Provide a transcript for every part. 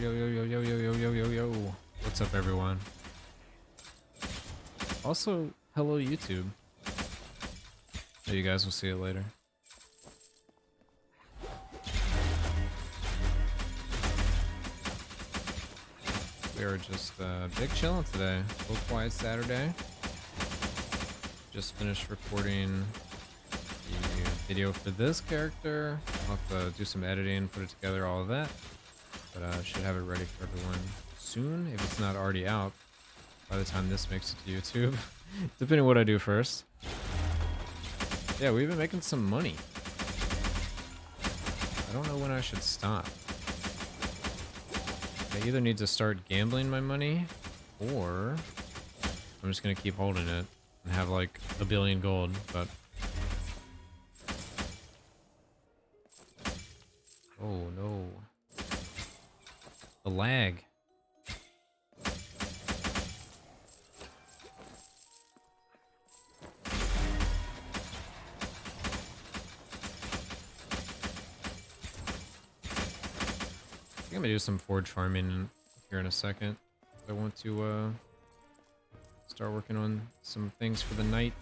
yo, yo, yo, yo, yo, yo, yo, yo, yo. What's up, everyone? Also, hello, YouTube. So you guys will see it later. We are just big chilling today. A little quiet Saturday. Just finished recording the video for this character. I'll have to do some editing, put it together, all of that. But I should have it ready for everyone soon, if it's not already out by the time this makes it to YouTube. Depending on what I do first. Yeah, we've been making some money. I don't know when I should stop. I either need to start gambling my money, or I'm just gonna keep holding it and have like a billion gold, but... Oh no. The lag. I think I'm gonna do some forge farming here in a second. I want to start working on some things for the night.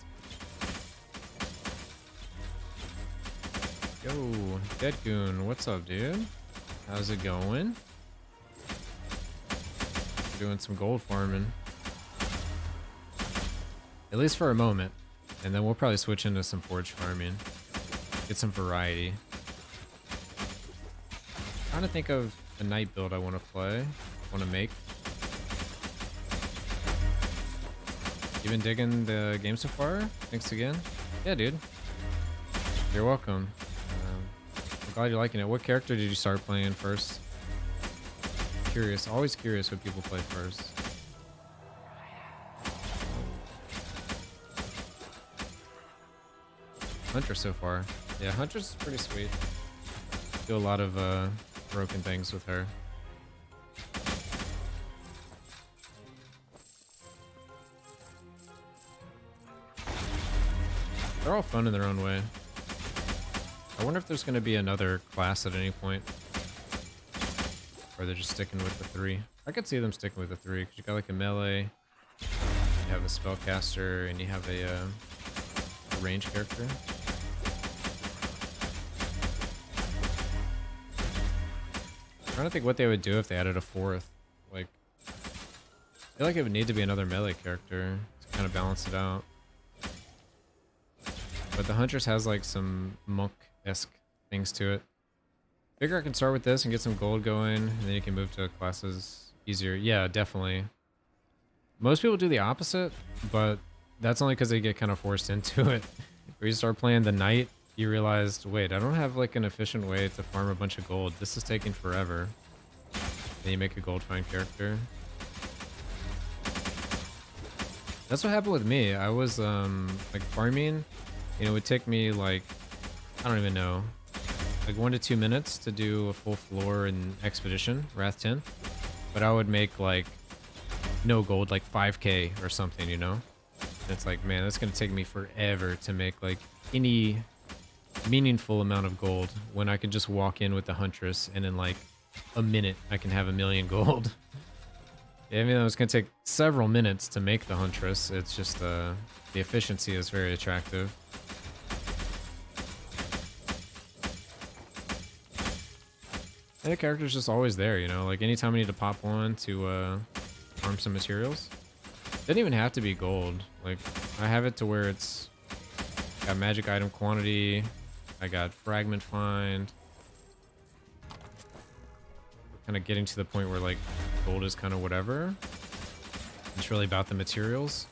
Yo, Dead Goon, what's up, dude? How's it going? Doing some gold farming. At least for a moment. And then we'll probably switch into some forge farming. Get some variety. Trying to think of a night build I want to play, want to make. You been digging the game so far? Thanks again. Yeah, dude. You're welcome. I'm glad you're liking it. What character did you start playing first? Curious. Always curious what people play first. Hunter so far. Yeah, Hunter's pretty sweet. Do a lot of broken things with her. They're all fun in their own way. I wonder if there's going to be another class at any point. Or they're just sticking with the 3. I could see them sticking with the 3, because you got like a melee, you have a spellcaster, and you have a range character. I'm trying to think what they would do if they added a 4th. Like, I feel like it would need to be another melee character to kind of balance it out. But the Huntress has like some monk-esque things to it. Figure I can start with this and get some gold going, and then you can move to classes easier. Yeah, definitely. Most people do the opposite, but that's only because they get kind of forced into it. Where you start playing the knight, you realized, wait, I don't have like an efficient way to farm a bunch of gold. This is taking forever. Then you make a gold find character. That's what happened with me. I was like farming, you know, it would take me like, I don't even know, like 1 to 2 minutes to do a full floor in Expedition, Wrath 10. But I would make like no gold, like 5k or something, you know? And it's like, man, that's gonna take me forever to make like any meaningful amount of gold when I could just walk in with the Huntress and in like a minute I can have 1,000,000 gold. Yeah, I mean, it's gonna take several minutes to make the Huntress. It's just the efficiency is very attractive. And the character's just always there, you know? Like, anytime I need to pop one to farm some materials. Doesn't even have to be gold. Like, I have it to where it's got magic item quantity. I got fragment find. Kind of getting to the point where, like, gold is kind of whatever. It's really about the materials.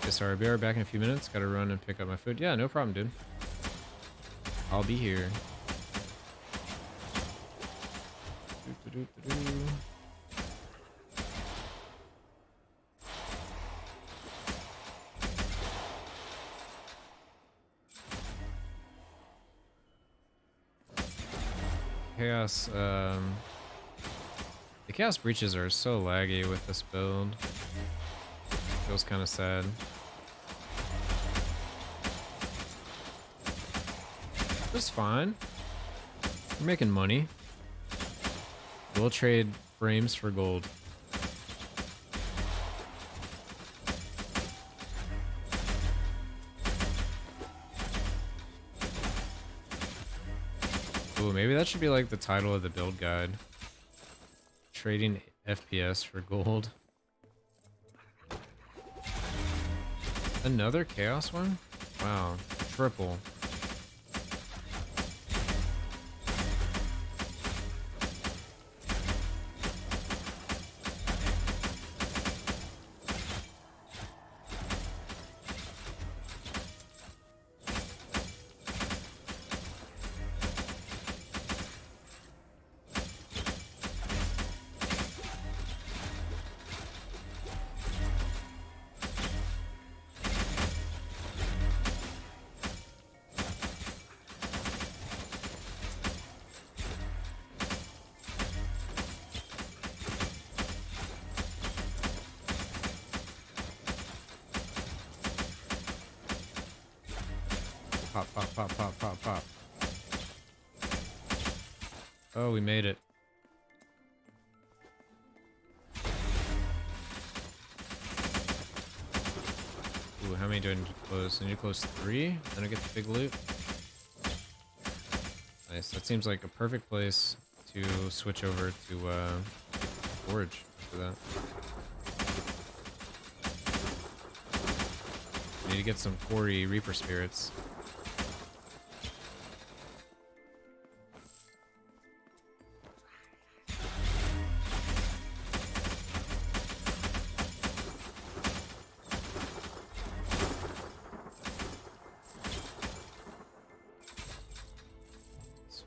Okay, sorry, I'll be right back in a few minutes. Gotta run and pick up my food. Yeah, no problem, dude. I'll be here. Chaos, The Chaos Breaches are so laggy with this build. Feels kind of sad. It's fine. We're making money. We'll trade frames for gold. Ooh, maybe that should be like the title of the build guide. Trading FPS for gold. Another chaos one? Wow, triple. Pop, pop, pop, pop, pop, pop. Oh, we made it. Ooh, how many do I need to close? I need to close 3, then I get the big loot. Nice, that seems like a perfect place to switch over to Forge after that. Need to get some Quarry Reaper Spirits.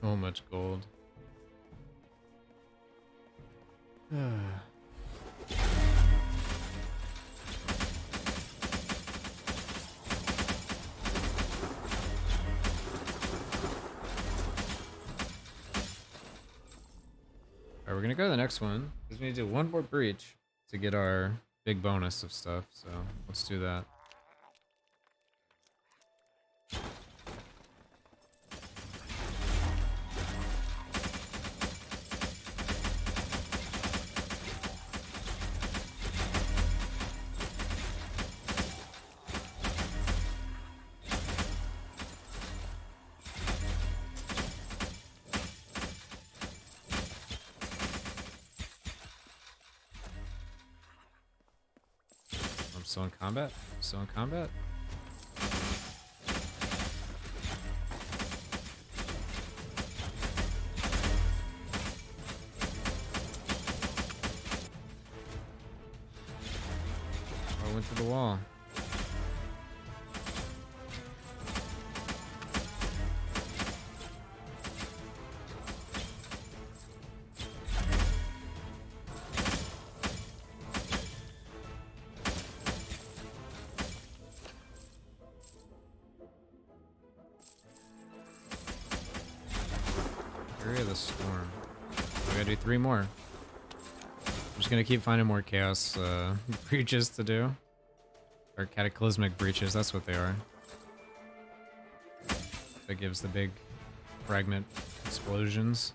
So much gold. Alright, we're gonna go to the next one because we need to do one more breach to get our big bonus of stuff, so let's do that. I'm still in combat? Still in combat? Oh, I went to the wall. Area of the storm. We gotta do 3 more. I'm just gonna keep finding more chaos breaches to do. Or cataclysmic breaches, that's what they are. That gives the big fragment explosions.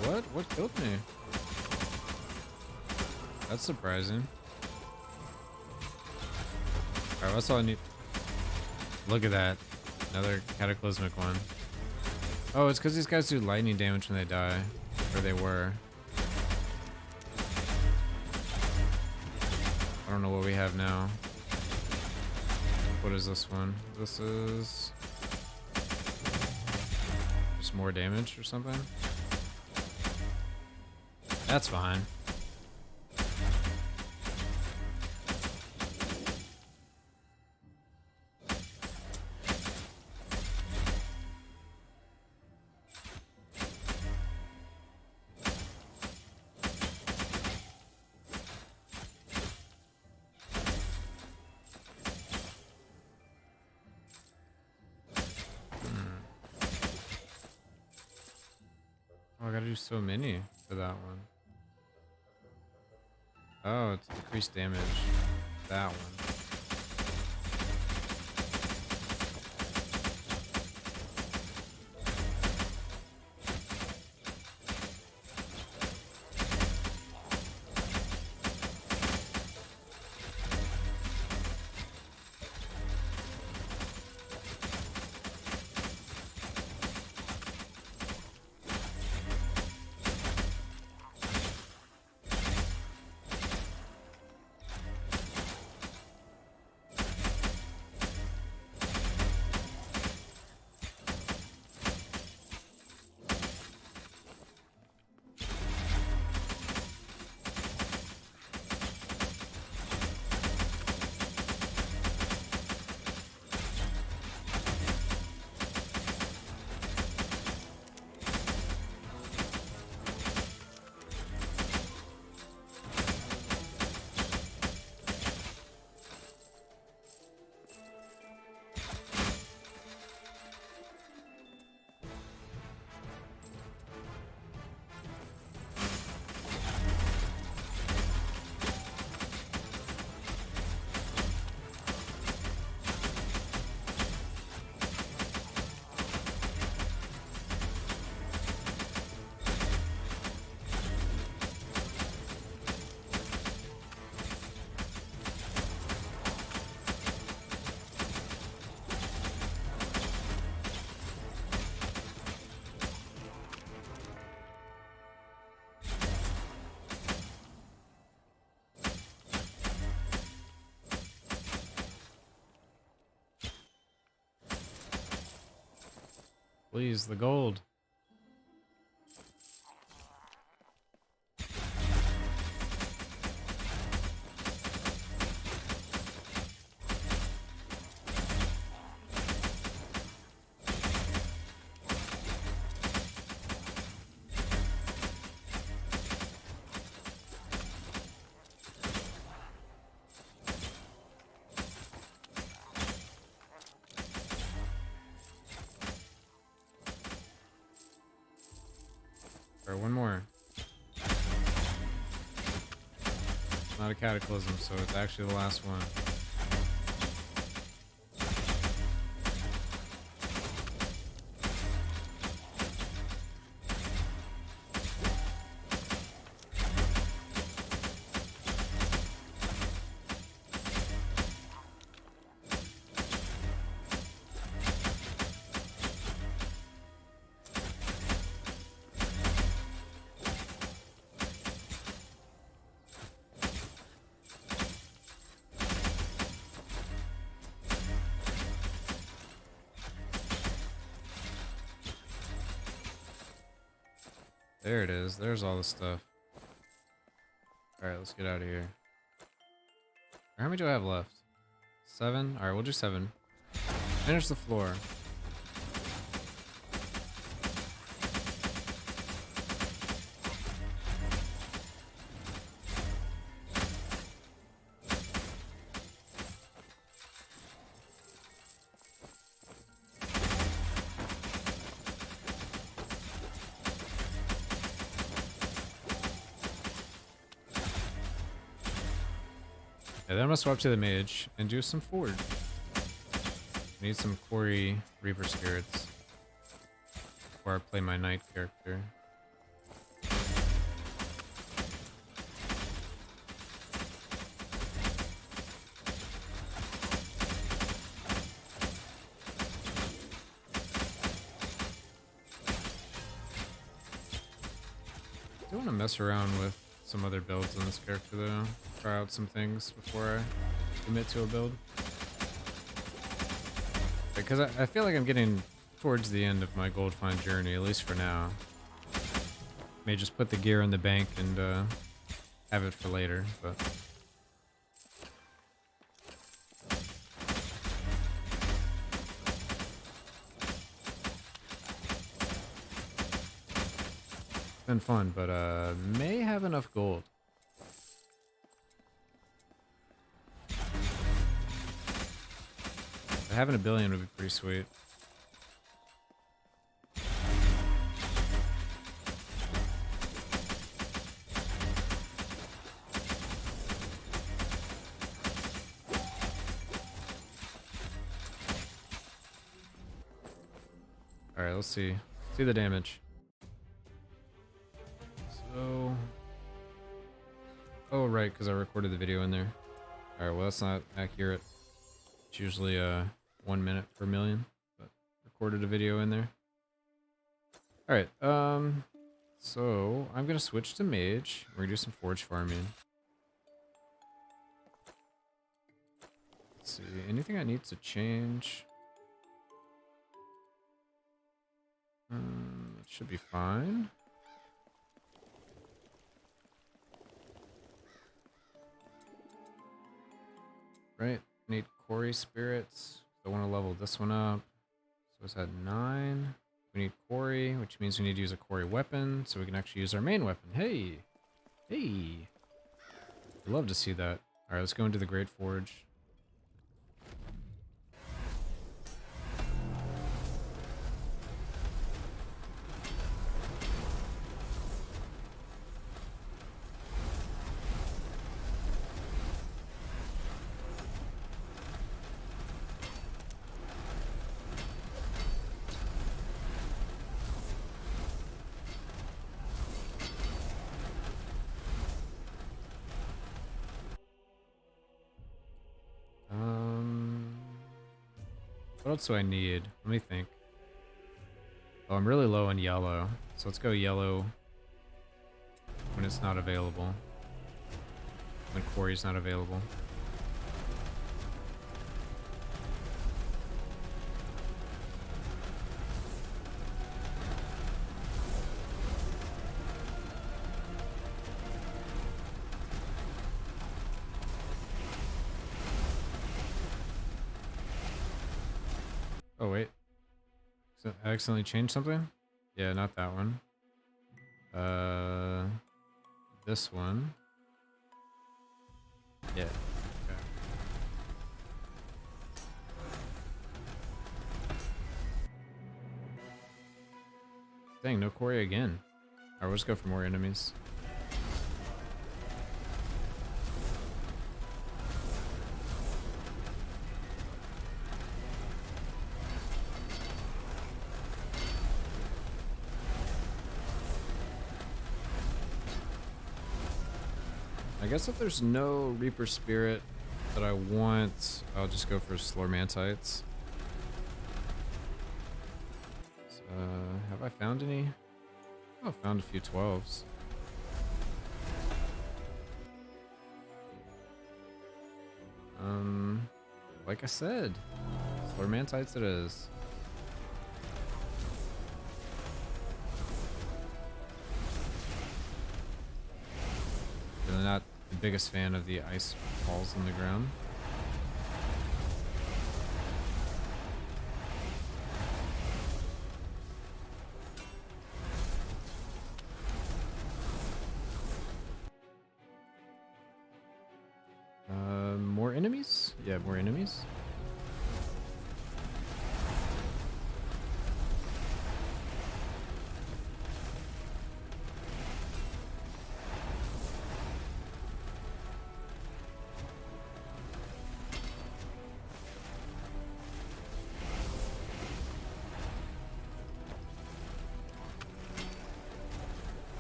What? What killed me? That's surprising. Alright, that's all I need. Look at that. Another cataclysmic one. Oh, it's because these guys do lightning damage when they die. Or they were. I don't know what we have now. What is this one? This is just more damage or something? That's fine. I gotta do so many for that one. Oh, it's decreased damage. That one. Please, the gold. Or one more. It's not a cataclysm, so it's actually the last one. There it is. There's all the stuff. Alright, let's get out of here. How many do I have left? 7? Alright, we'll do 7. Finish the floor. Yeah, then I'm gonna swap to the mage and do some forge. I need some quarry reaper spirits before I play my knight character. I do want to mess around with some other builds on this character though. Try out some things before I commit to a build. Because I feel like I'm getting towards the end of my gold find journey, at least for now. May just put the gear in the bank and have it for later, but... been fun, but may have enough gold. Having 1 billion would be pretty sweet. All right, let's see. See the damage. So, oh right, because I recorded the video in there. All right, well that's not accurate. It's usually 1 minute per million, but recorded a video in there. All right, so I'm gonna switch to mage. We're gonna do some forge farming. Let's see, anything I need to change? It should be fine. Right, need quarry spirits. So I want to level this one up. So it's at 9. We need quarry, which means we need to use a quarry weapon, so we can actually use our main weapon. Hey! Hey! I'd love to see that. Alright, let's go into the Great Forge. What else do I need? Let me think. Oh, I'm really low on yellow. So let's go yellow when it's not available. When quarry's not available. Oh wait. So I accidentally changed something? Yeah, not that one. This one. Yeah. Okay. Dang, no quarry again. Alright, let's go for more enemies. I guess if there's no Reaper Spirit that I want, I'll just go for Slormantites. Have I found any? Oh, found a few 12s. Like I said, Slormantites it is. I'm not the biggest fan of the ice balls on the ground. More enemies? Yeah, more enemies.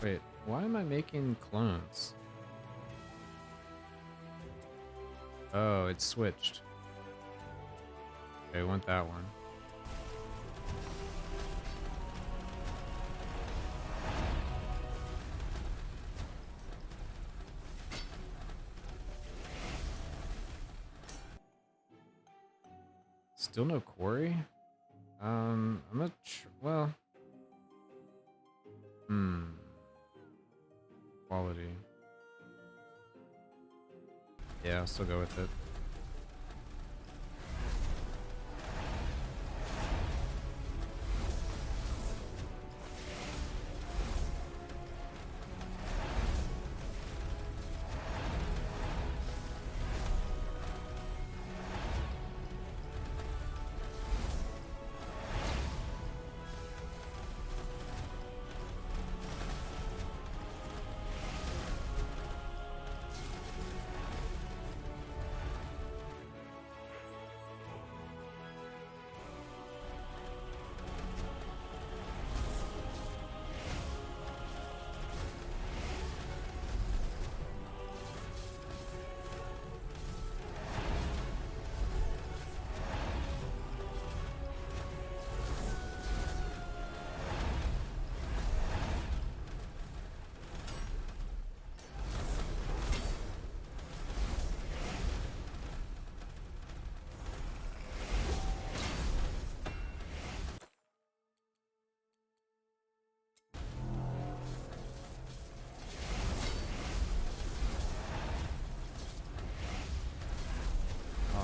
Wait, why am I making clones? Oh, it's switched. Okay, I want that one. Still no quarry? I'm not well. Quality. Yeah, I'll still go with it.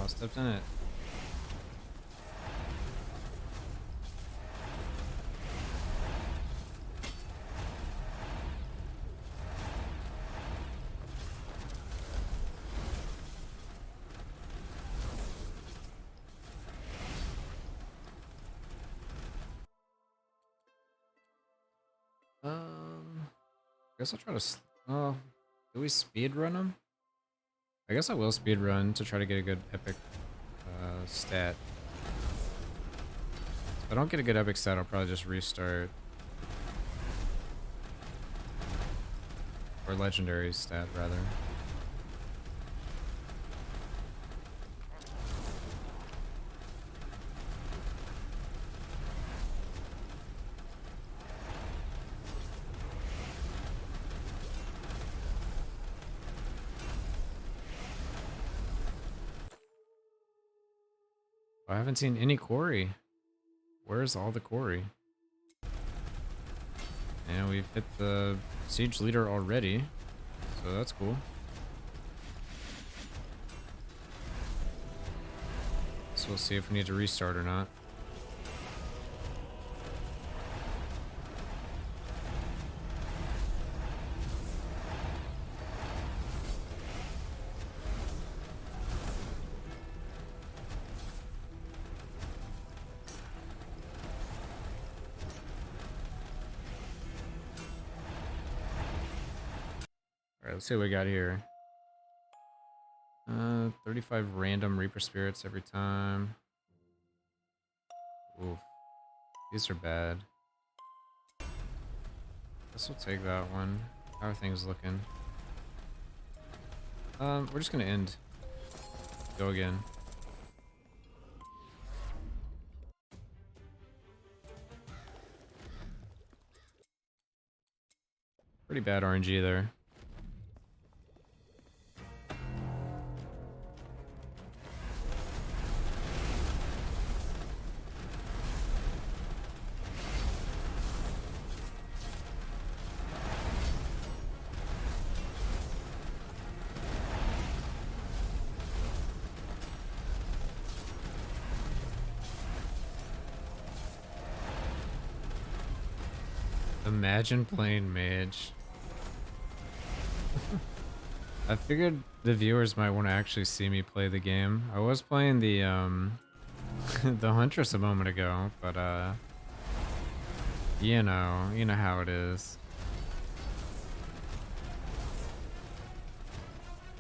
Oh, stepped in it. I guess I'll try to. Oh, do we speed run them? I guess I will speed run to try to get a good epic stat. If I don't get a good epic stat, I'll probably just restart. Or legendary stat, rather. I haven't seen any quarry. Where's all the quarry? And we've hit the siege leader already, so that's cool. So we'll see if we need to restart or not. Alright, let's see what we got here. 35 random Reaper Spirits every time. Oof. These are bad. Guess we'll take that one. How are things looking? We're just gonna end. Go again. Pretty bad RNG there. Imagine playing mage. I figured the viewers might want to actually see me play the game. I was playing the the Huntress a moment ago, but you know how it is.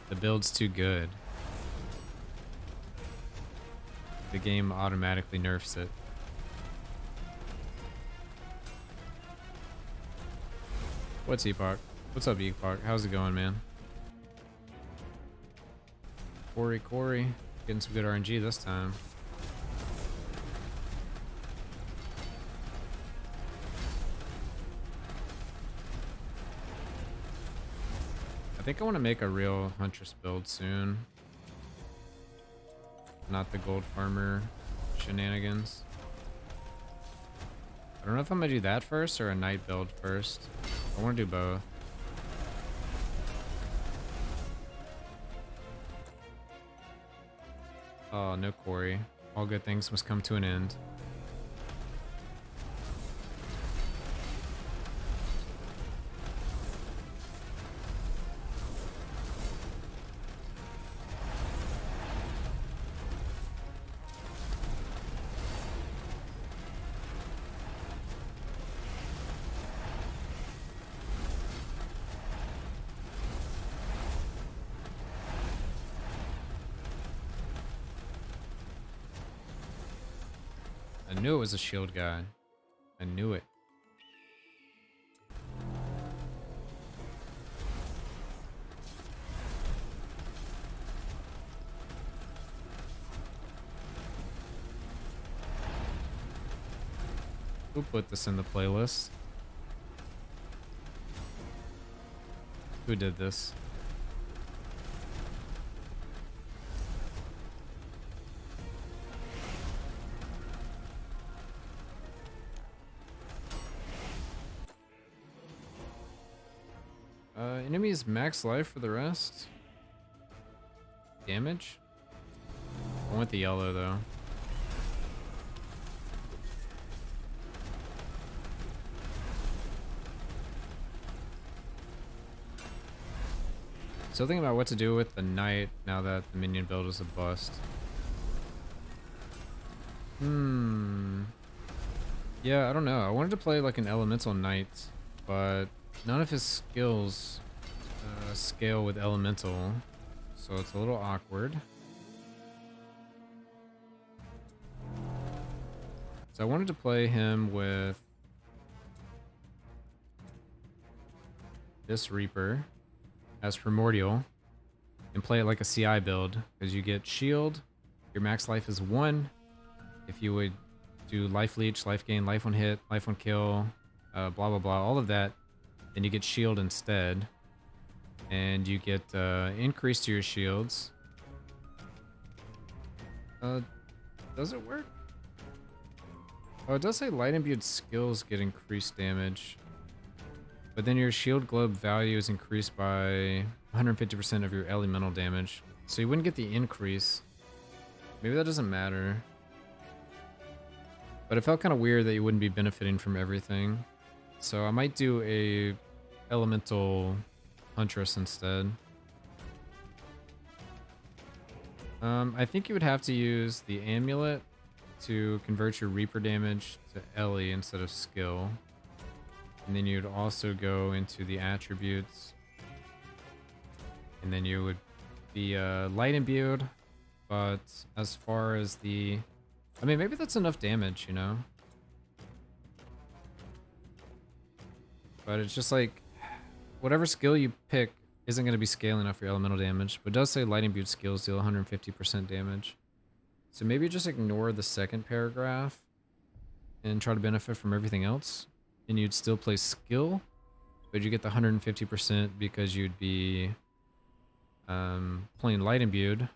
The build's too good. The game automatically nerfs it. What's Epoch? What's up, Epoch? How's it going, man? Corey. Getting some good RNG this time. I think I want to make a real Huntress build soon. Not the gold farmer shenanigans. I don't know if I'm gonna do that first or a knight build first. I want to do both. Oh, no quarry. All good things must come to an end. I knew it was a shield guy. I knew it. Who put this in the playlist? Who did this? Enemies max life for the rest. Damage. I want the yellow though. Still thinking about what to do with the knight now that the minion build is a bust. Yeah, I don't know. I wanted to play like an elemental knight, but none of his skills scale with elemental, so it's a little awkward. So I wanted to play him with this Reaper as Primordial and play it like a CI build, because you get shield, your max life is 1. If you would do life leech, life gain, life on hit, life on kill, blah blah blah, all of that, then you get shield instead, and you get increase to your shields. Does it work? Oh, it does say light imbued skills get increased damage, but then your shield globe value is increased by 150% of your elemental damage, so you wouldn't get the increase. Maybe that doesn't matter. But it felt kind of weird that you wouldn't be benefiting from everything. So I might do a elemental huntress instead. I think you would have to use the amulet to convert your Reaper damage to Ellie instead of skill. And then you'd also go into the attributes. And then you would be light imbued. But as far as the... I mean, maybe that's enough damage, you know? But it's just like, whatever skill you pick isn't going to be scaling off your elemental damage. But it does say light imbued skills deal 150% damage. So maybe just ignore the second paragraph and try to benefit from everything else. And you'd still play skill, but you get the 150% because you'd be playing light imbued.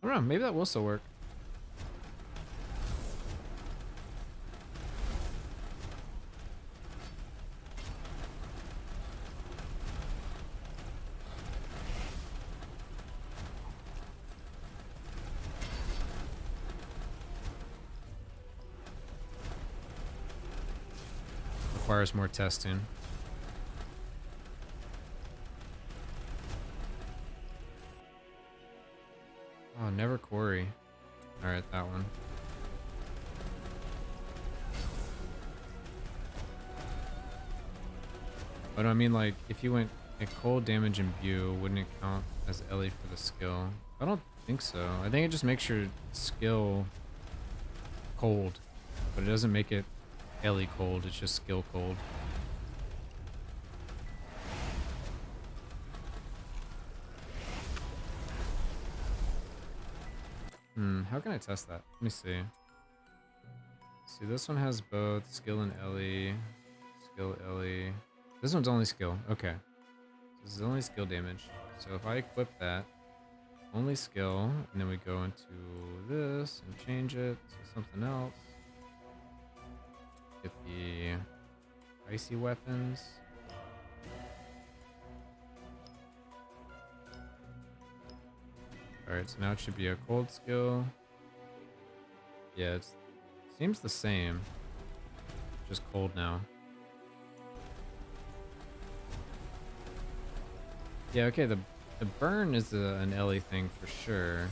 I don't know, maybe that will still work. Requires more testing. Oh, never quarry. Alright, that one. But I mean, like, if you went a cold damage imbue, wouldn't it count as Ellie for the skill? I don't think so. I think it just makes your skill cold, but it doesn't make it Ellie cold, it's just skill cold. How can I test that? Let me see. See, this one has both skill and Ellie. Skill Ellie. This one's only skill. Okay. This is only skill damage. So if I equip that, only skill, and then we go into this and change it to something else. Get the icy weapons. Alright, so now it should be a cold skill. Yeah, it seems the same. Just cold now. Yeah, okay, the burn is an Ellie thing for sure.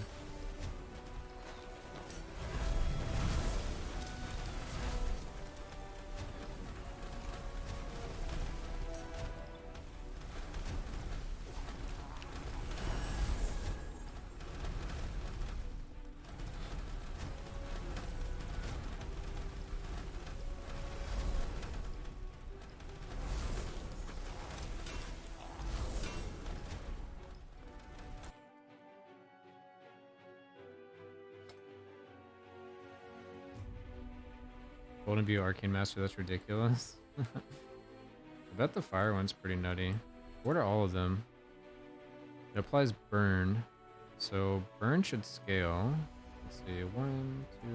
Golden View Arcane Master, that's ridiculous. I bet the fire one's pretty nutty. What are all of them? It applies burn. So burn should scale. Let's see, 1, 2,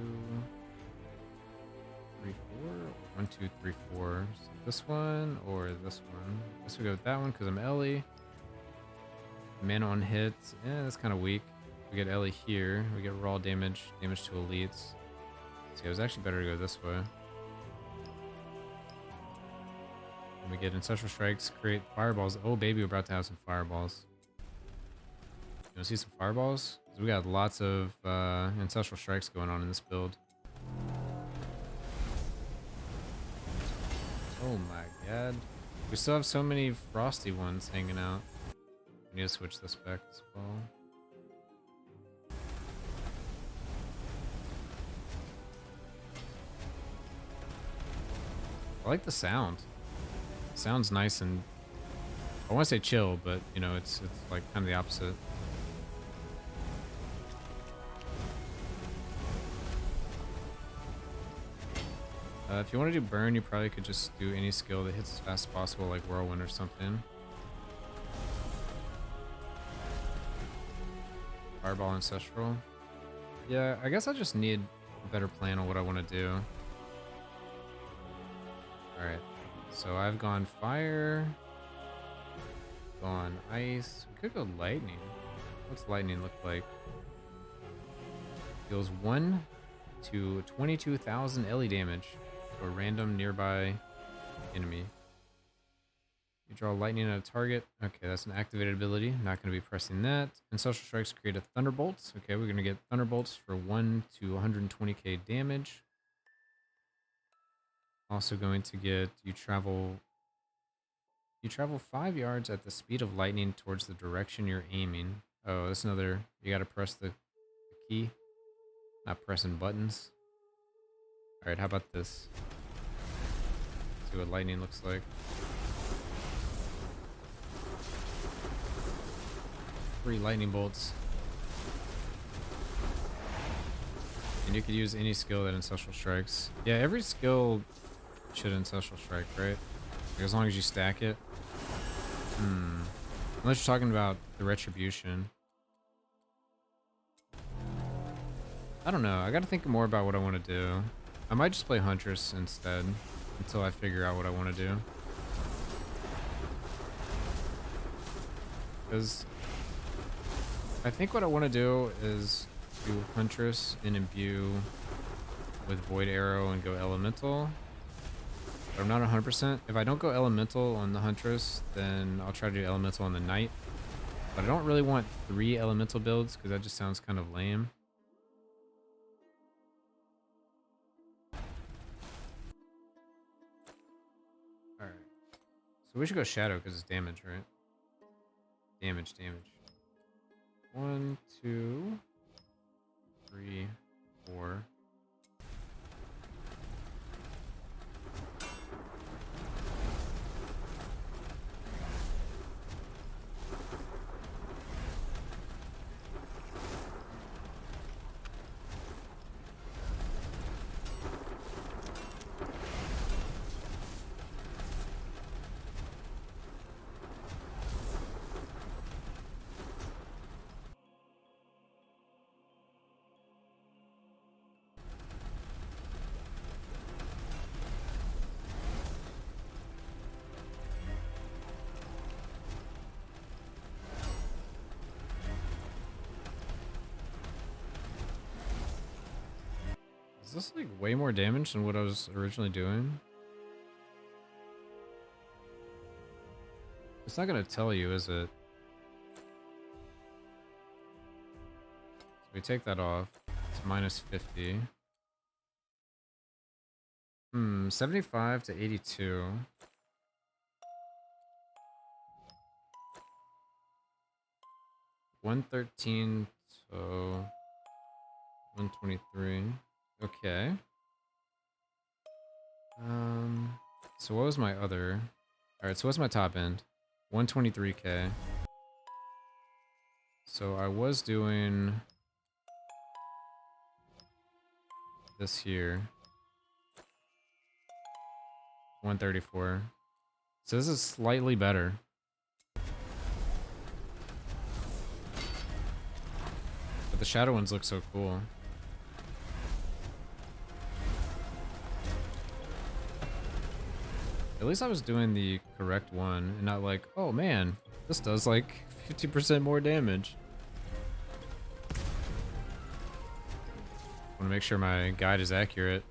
3, 4. 1, 2, 3, 4. So this one or this one? I guess we go with that one because I'm Ellie. Mana on hits. Yeah, that's kind of weak. We get Ellie here. We get raw damage, damage to elites. See, it was actually better to go this way. And we get ancestral strikes, create fireballs. Oh baby, we're about to have some fireballs. You wanna see some fireballs? 'Cause we got lots of ancestral strikes going on in this build. Oh my god. We still have so many frosty ones hanging out. We need to switch this back as well. I like the sound. It sounds nice and I want to say chill, but you know, it's like kind of the opposite. If you want to do burn, you probably could just do any skill that hits as fast as possible, like whirlwind or something. Fireball ancestral. Yeah, I guess I just need a better plan on what I want to do. Alright, so I've gone fire, gone ice. We could go lightning. What's lightning look like? Deals 1 to 22,000 LE damage to a random nearby enemy. You draw lightning at a target. Okay, that's an activated ability. Not going to be pressing that. And social strikes create a thunderbolt. Okay, we're going to get thunderbolts for 1 to 120k damage. Also going to get you travel 5 yards at the speed of lightning towards the direction you're aiming. Oh, that's another. You got to press the key. Not pressing buttons. All right, how about this? See what lightning looks like. 3 lightning bolts. And you could use any skill that ancestral strikes. Yeah, every skill should ancestral strike, right? Like, as long as you stack it. Unless you're talking about the retribution. I don't know. I gotta think more about what I want to do. I might just play Huntress instead until I figure out what I want to do. Because I think what I want to do is do Huntress and imbue with Void Arrow and go Elemental. But I'm not 100%. If I don't go Elemental on the Huntress, then I'll try to do Elemental on the Knight. But I don't really want 3 Elemental builds because that just sounds kind of lame. Alright. So we should go Shadow because it's damage, right? Damage. 1, 2, 3, 4. Is this like way more damage than what I was originally doing? It's not gonna tell you, is it? So we take that off. It's minus 50. 75 to 82. $113 to $123. Okay. So what was my other? Alright, so what's my top end? 123k. So I was doing this here. 134. So this is slightly better. But the shadow ones look so cool. At least I was doing the correct one and not like, oh man, this does like 50% more damage. Want to make sure my guide is accurate.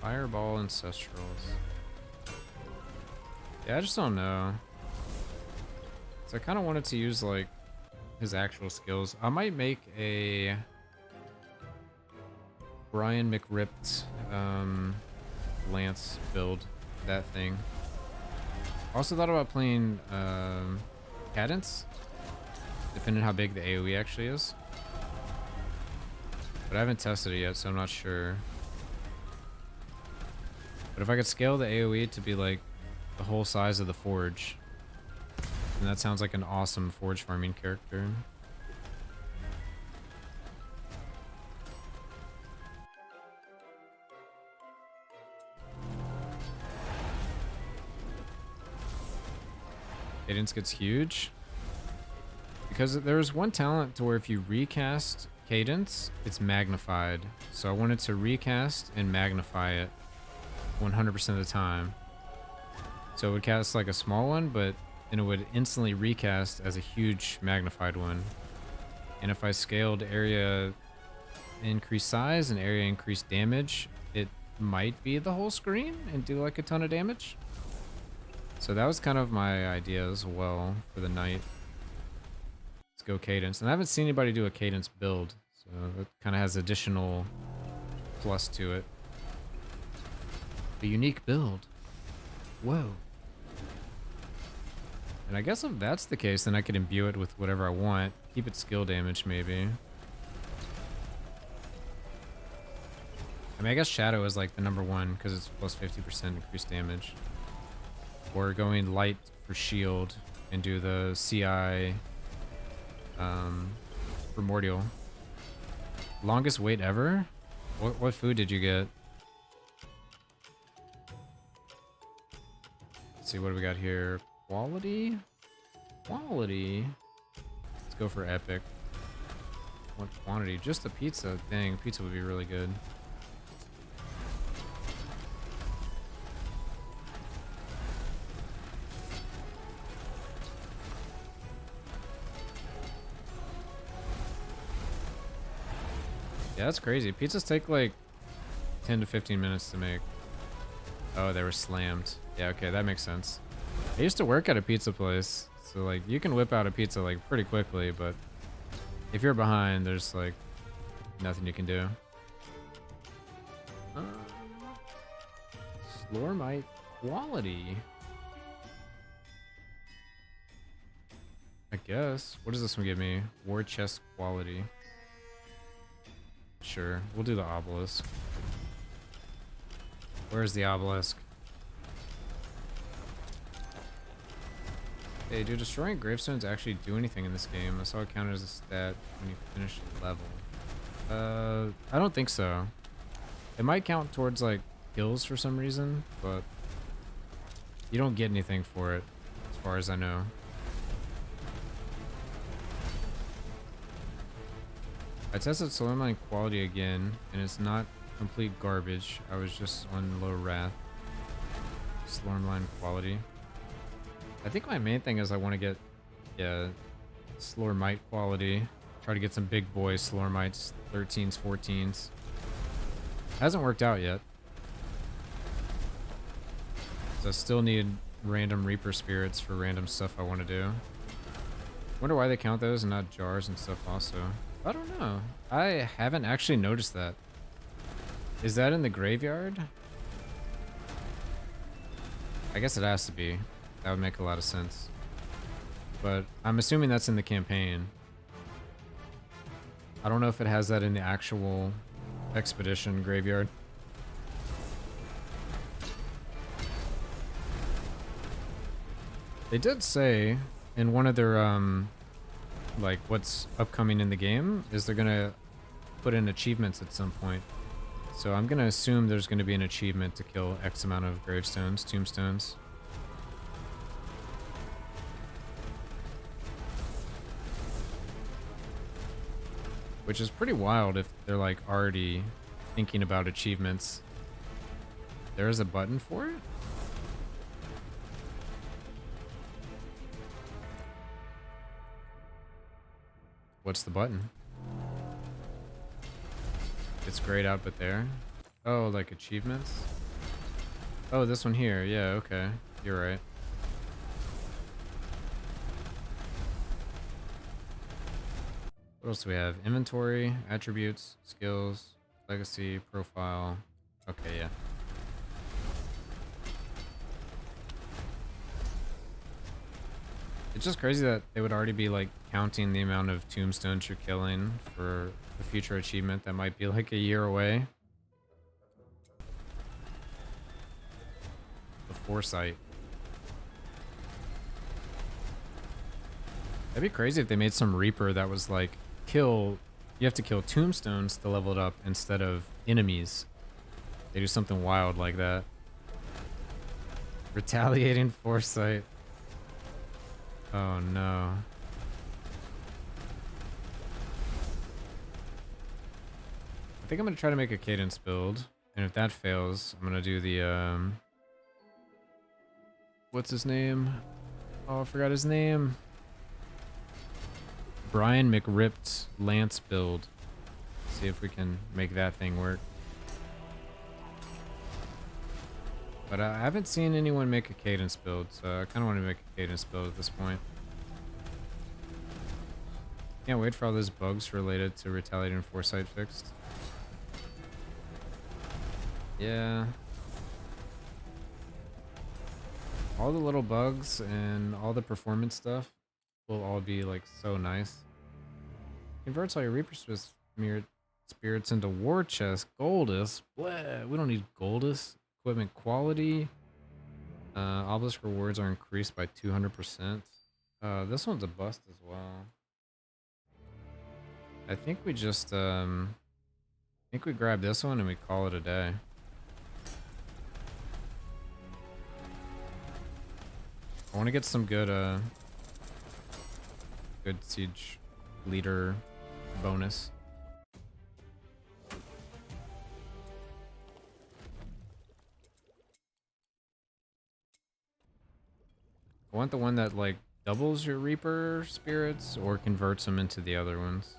Fireball Ancestrals. Yeah, I just don't know. So I kind of wanted to use like his actual skills. I might make a Brian McRipped Lance build, that thing. Also thought about playing Cadence, depending on how big the AoE actually is. But I haven't tested it yet, so I'm not sure. But if I could scale the AoE to be like the whole size of the Forge, then that sounds like an awesome Forge farming character. Cadence gets huge. Because there's one talent to where if you recast Cadence, it's magnified. So I wanted to recast and magnify it 100% of the time. So it would cast like a small one, but then it would instantly recast as a huge magnified one. And if I scaled area increased size and area increased damage, it might be the whole screen and do like a ton of damage. So that was kind of my idea as well for the knight. Let's go Cadence. And I haven't seen anybody do a Cadence build, so that kind of has additional plus to it. A unique build. Whoa. And I guess if that's the case, then I could imbue it with whatever I want. Keep it skill damage, maybe. I mean, I guess Shadow is like the #1 because it's plus 50% increased damage. Or going light for shield and do the CI Primordial. Longest wait ever? What food did you get? Let's see, what do we got here? Quality? Quality? Let's go for epic. What quantity? Just a pizza. Dang, pizza would be really good. Yeah, that's crazy. Pizzas take like 10 to 15 minutes to make. Oh, they were slammed. Yeah, okay, that makes sense. I used to work at a pizza place, so like you can whip out a pizza like pretty quickly, but if you're behind, there's like nothing you can do. Slormite quality. I guess. What does this one give me? War chest quality. Sure, we'll do the obelisk. Where's the obelisk? Hey, do destroying gravestones actually do anything in this game? I saw it counted as a stat when you finish the level. I don't think so. It might count towards like kills for some reason, but you don't get anything for it, as far as I know. I tested Slormline quality again, and it's not complete garbage. I was just on low wrath. Slormline quality. I think my main thing is I want to get, yeah, Slormite quality. Try to get some big boy Slormites, 13s, 14s. Hasn't worked out yet. So I still need random Reaper Spirits for random stuff I want to do. Wonder why they count those and not jars and stuff also. I don't know. I haven't actually noticed that. Is that in the graveyard? I guess it has to be. That would make a lot of sense. But I'm assuming that's in the campaign. I don't know if it has that in the actual expedition graveyard. They did say in one of their like what's upcoming in the game is they're gonna put in achievements at some point. So I'm gonna assume there's gonna be an achievement to kill X amount of gravestones, tombstones. Which is pretty wild if they're like already thinking about achievements. There's a button for it? What's the button? It's grayed out, but there. Oh, like achievements? Oh, this one here. Yeah, okay. You're right. What else do we have? Inventory, attributes, skills, legacy, profile. Okay, yeah. It's just crazy that they would already be like counting the amount of tombstones you're killing for a future achievement that might be like a year away. The foresight. That'd be crazy if they made some Reaper that was like, you have to kill tombstones to level it up instead of enemies. They do something wild like that. Retaliating foresight. Oh no. I think I'm gonna try to make a cadence build, and if that fails, I'm gonna do the what's his name? Oh, I forgot his name. Brian McRipped Lance build. See if we can make that thing work. But I haven't seen anyone make a cadence build, so I kind of want to make a cadence build at this point. Can't wait for all those bugs related to retaliating foresight fixed. Yeah. All the little bugs and all the performance stuff will all be like so nice. Converts all your Reaper spirits into war chest. Goldus. Bleh. We don't need Goldus. Equipment quality. Obelisk rewards are increased by 200%. This one's a bust as well. I think we just I think we grab this one and we call it a day. I want to get some good good siege leader bonus. I want the one that like doubles your Reaper spirits or converts them into the other ones.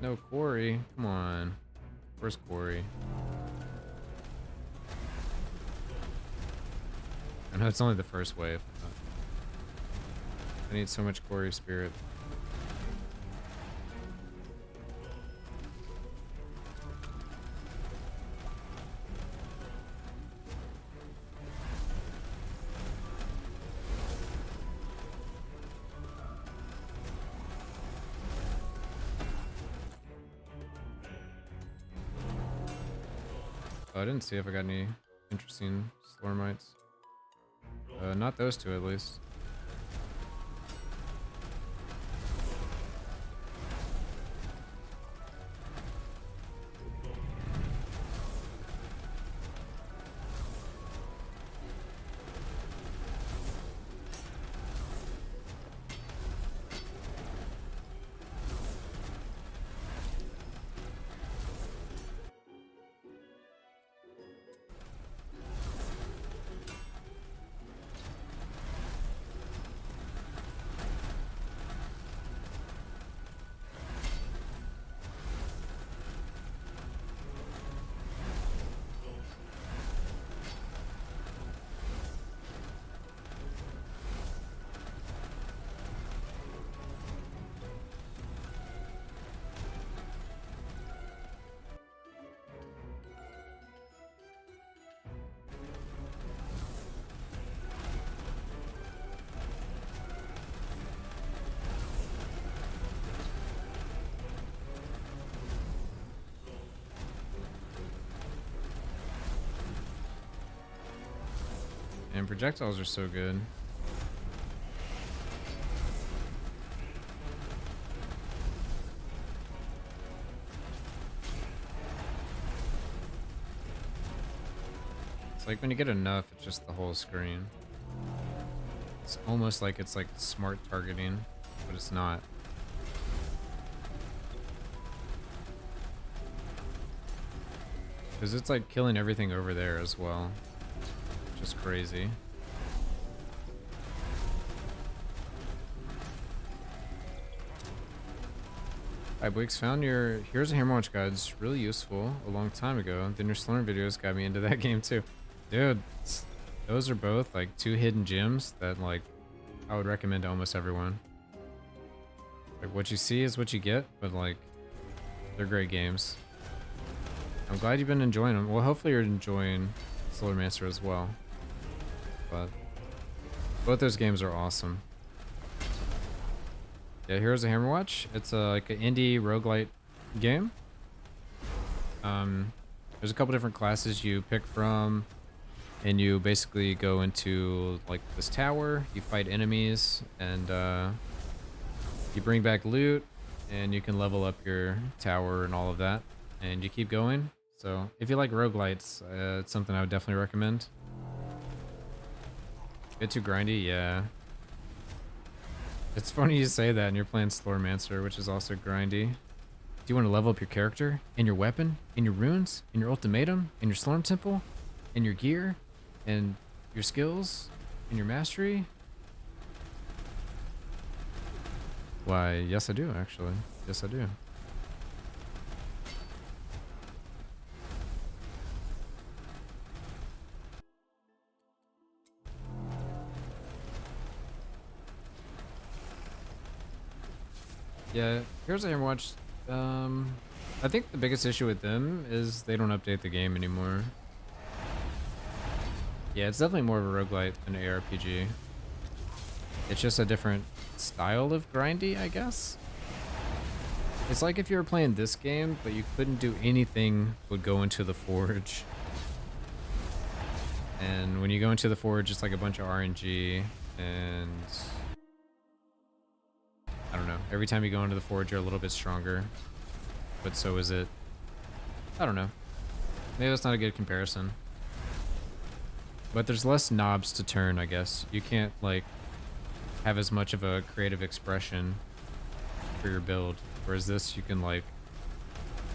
No quarry. Come on. Where's quarry? I know it's only the first wave. I need so much quarry spirit. Oh, I didn't see if I got any interesting Slormites. Not those two, at least. And projectiles are so good. It's like when you get enough, it's just the whole screen. It's almost like it's like smart targeting, but it's not. Because it's like killing everything over there as well. Just crazy. Hi Bleaks, found your Here's a Hammer Watch guide. It's really useful a long time ago. Then your Slurm videos got me into that game too. Dude, those are both like 2 hidden gems that like I would recommend to almost everyone. Like what you see is what you get, but like they're great games. I'm glad you've been enjoying them. Well, hopefully you're enjoying Solarmancer as well. But both those games are awesome. Yeah, Here's a Hammer Watch. It's like an indie roguelite game. There's a couple different classes you pick from, and you basically go into like this tower, you fight enemies, and you bring back loot, and you can level up your tower and all of that, and you keep going. So if you like roguelites, it's something I would definitely recommend. Bit too grindy, yeah. It's funny you say that and you're playing Slurmancer, which is also grindy. Do you want to level up your character, and your weapon, and your runes, and your ultimatum, and your Slurm Temple, and your gear, and your skills, and your mastery? Why, yes I do, actually. Yes I do. Yeah, Here's a Hammer Watch. I think the biggest issue with them is they don't update the game anymore. Yeah, it's definitely more of a roguelite than an ARPG. It's just a different style of grindy, I guess. It's like if you were playing this game, but you couldn't do anything but go into the forge. And when you go into the forge, it's like a bunch of RNG, and I don't know. Every time you go into the forge, you're a little bit stronger, but so is it. I don't know. Maybe that's not a good comparison. But there's less knobs to turn, I guess. You can't like have as much of a creative expression for your build. Whereas this, you can like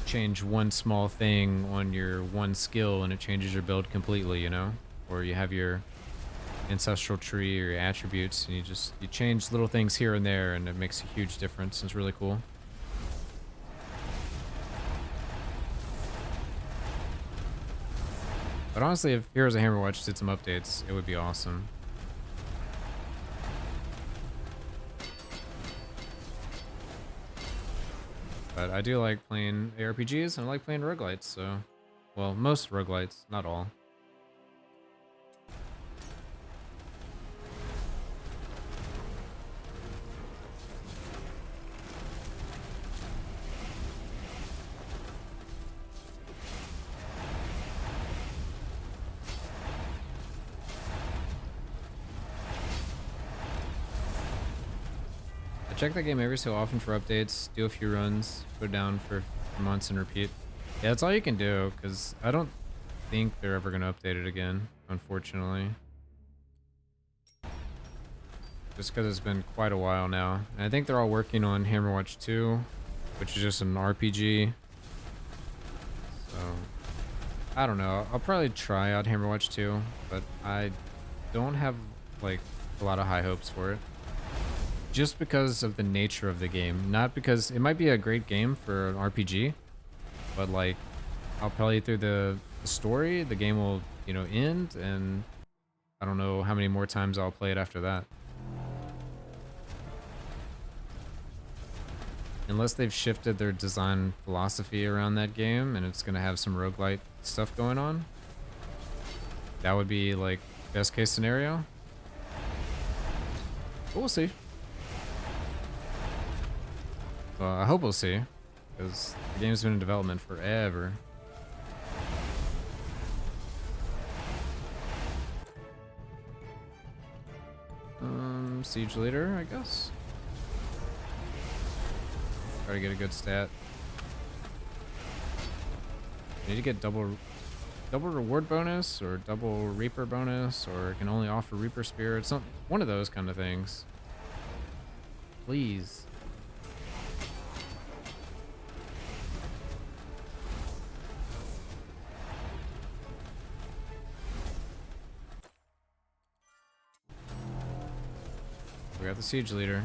change one small thing on your one skill and it changes your build completely, you know? Or you have your ancestral tree or your attributes and you change little things here and there and it makes a huge difference. It's really cool. But honestly, if Here's a Hammer Watch did some updates, it would be awesome. But I do like playing ARPGs and I like playing roguelites, so... Well, most roguelites, not all. Check that game every so often for updates, do a few runs, go down for months and repeat. Yeah, that's all you can do, because I don't think they're ever going to update it again, unfortunately. Just because it's been quite a while now. And I think they're all working on Hammer Watch 2, which is just an RPG. So, I don't know. I'll probably try out Hammer Watch 2, but I don't have, like, a lot of high hopes for it. Just because of the nature of the game, not because it might be a great game for an RPG, but like I'll probably through the story, the game will, you know, end, and I don't know how many more times I'll play it after that. Unless they've shifted their design philosophy around that game and it's gonna have some roguelite stuff going on. That would be like best case scenario. But we'll see. Well, I hope we'll see, because the game's been in development forever. Siege leader, I guess. Try to get a good stat. Need to get double reward bonus or double reaper bonus, or can only offer reaper spirit. Some one of those kind of things. Please. We got the siege leader.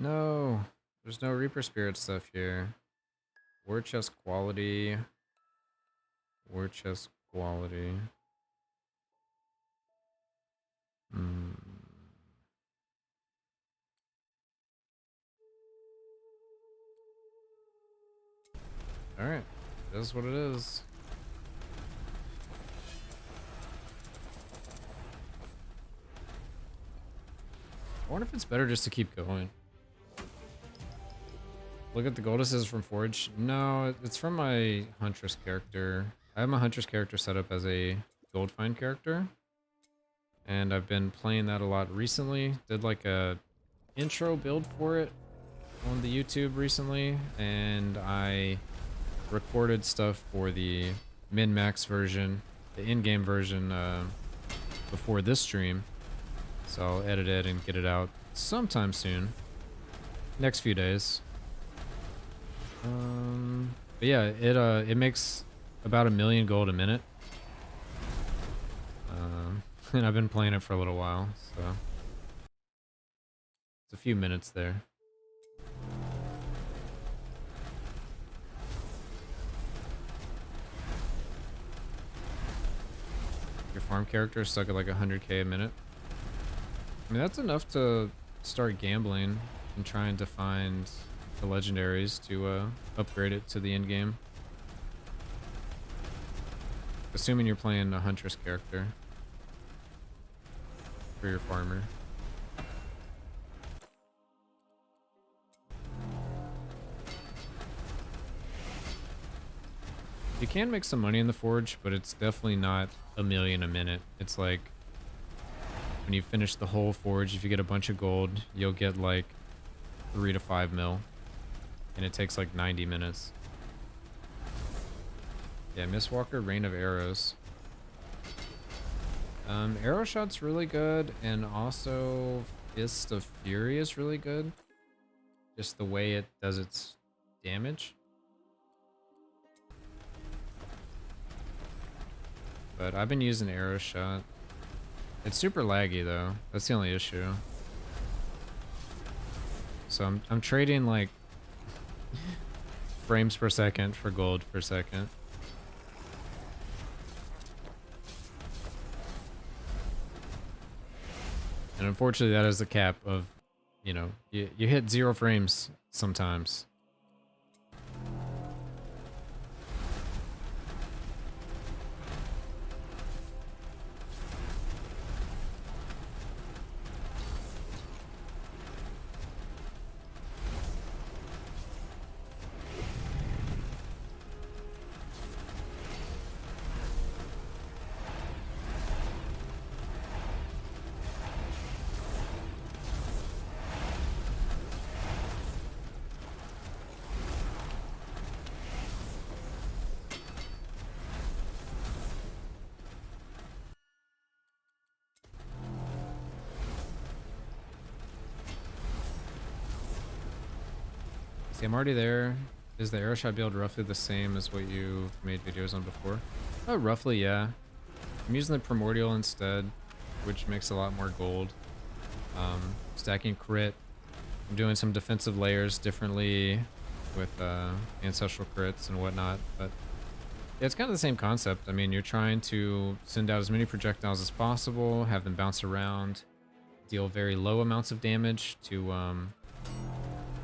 No, there's no Reaper Spirit stuff here. War chest quality. War chest quality. Hmm. Alright, that's what it is. I wonder if it's better just to keep going. Look at the gold assist from Forge. No, it's from my Huntress character. I have my Huntress character set up as a gold find character. And I've been playing that a lot recently. Did like a intro build for it on the YouTube recently. And I recorded stuff for the min-max version, the in-game version before this stream. So I'll edit it and get it out sometime soon. Next few days. But yeah, it makes about 1 million gold a minute. And I've been playing it for a little while, so it's a few minutes there. Your farm character is stuck at like 100k a minute. I mean, that's enough to start gambling and trying to find the legendaries to upgrade it to the end game. Assuming you're playing a Huntress character for your farmer. You can make some money in the Forge, but it's definitely not 1 million a minute. It's like when you finish the whole Forge, if you get a bunch of gold, you'll get like 3 to 5 mil. And it takes like 90 minutes. Yeah, Mistwalker, Rain of Arrows. Arrow Shot's really good, and also Fist of Fury is really good. Just the way it does its damage. But I've been using Arrow Shot. It's super laggy though. That's the only issue. So I'm trading like frames per second for gold per second. And unfortunately that is the cap of, you know, you hit 0 frames sometimes. See, I'm already there. Is the arrow shot build roughly the same as what you made videos on before? Oh, roughly, yeah. I'm using the primordial instead, which makes a lot more gold. Stacking crit. I'm doing some defensive layers differently with ancestral crits and whatnot, but yeah, it's kind of the same concept. I mean, you're trying to send out as many projectiles as possible, have them bounce around, deal very low amounts of damage to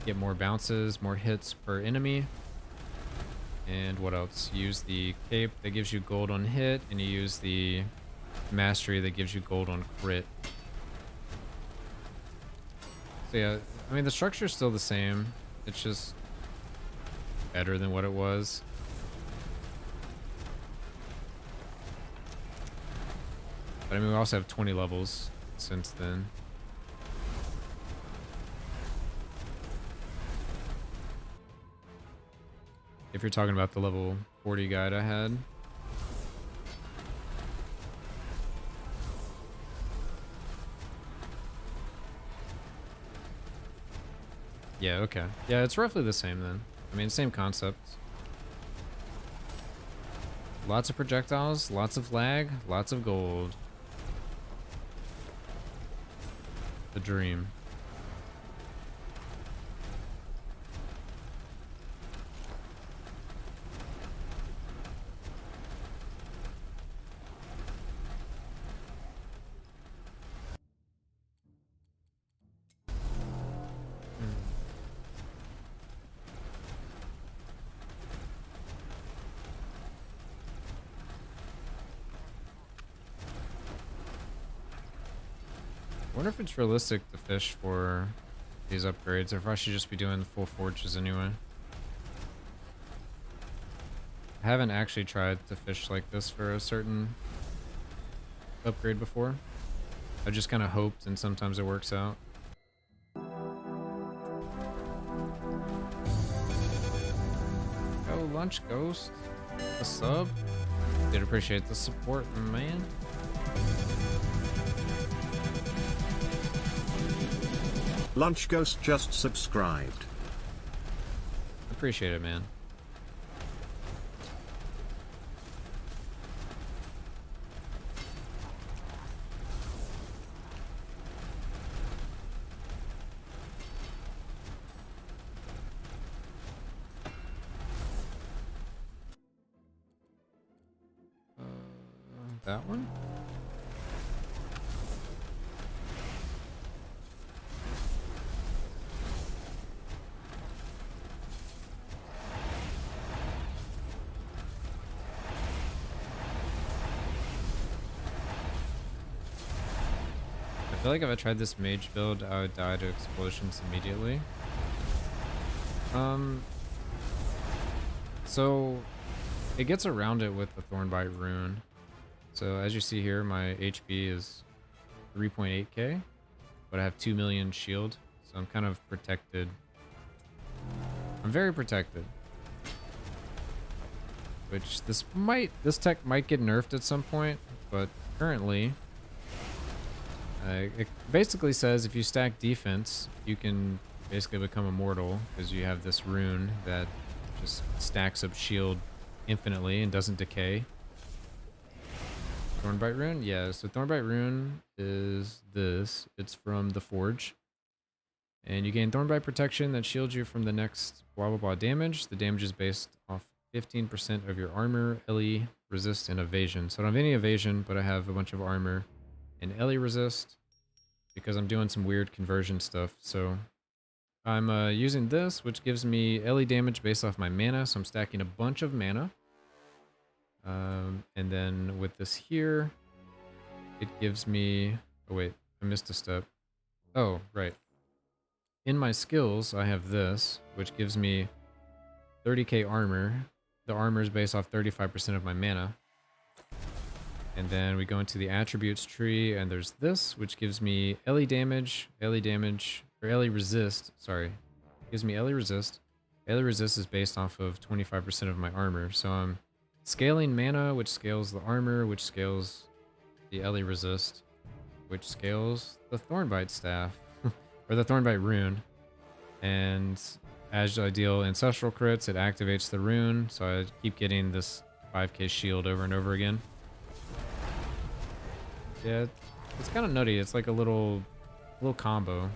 get more bounces, more hits per enemy. And what else? Use the cape that gives you gold on hit, and you use the mastery that gives you gold on crit. So yeah, I mean the structure's still the same. It's just better than what it was. But I mean we also have 20 levels since then. If you're talking about the level 40 guide I had. Yeah, okay. Yeah, it's roughly the same then. I mean, same concept. Lots of projectiles, lots of lag, lots of gold. The dream. I wonder if it's realistic to fish for these upgrades, or if I should just be doing the full forges anyway. I haven't actually tried to fish like this for a certain upgrade before. I just kind of hoped, and sometimes it works out. Oh, Lunch Ghost, a sub. Did appreciate the support, man. Lunch Ghost just subscribed. Appreciate it, man. That one? I feel like if I tried this mage build, I would die to explosions immediately. So it gets around it with the Thornbite rune. So as you see here, my HP is 3.8k, but I have 2 million shield, so I'm kind of protected. I'm very protected. Which this tech might get nerfed at some point, but currently it basically says if you stack defense, you can basically become immortal because you have this rune that just stacks up shield infinitely and doesn't decay. Thornbite rune? Yeah, so Thornbite rune is this. It's from the Forge. And you gain Thornbite protection that shields you from the next blah blah blah damage. The damage is based off 15% of your armor, LE, resist, and evasion. So I don't have any evasion, but I have a bunch of armor and LE resist because I'm doing some weird conversion stuff. So I'm using this, which gives me LE damage based off my mana. So I'm stacking a bunch of mana. And then with this here, it gives me... Oh wait, I missed a step. Oh, right. In my skills, I have this, which gives me 30k armor. The armor is based off 35% of my mana. And then we go into the attributes tree, and there's this, which gives me LE damage, or LE resist, sorry. Gives me LE resist. LE resist is based off of 25% of my armor, so I'm scaling mana, which scales the armor, which scales the LE resist, which scales the Thornbite staff, or the Thornbite rune. And as I deal ancestral crits, it activates the rune, so I keep getting this 5k shield over and over again. Yeah, it's kind of nutty. It's like a little combo. I'm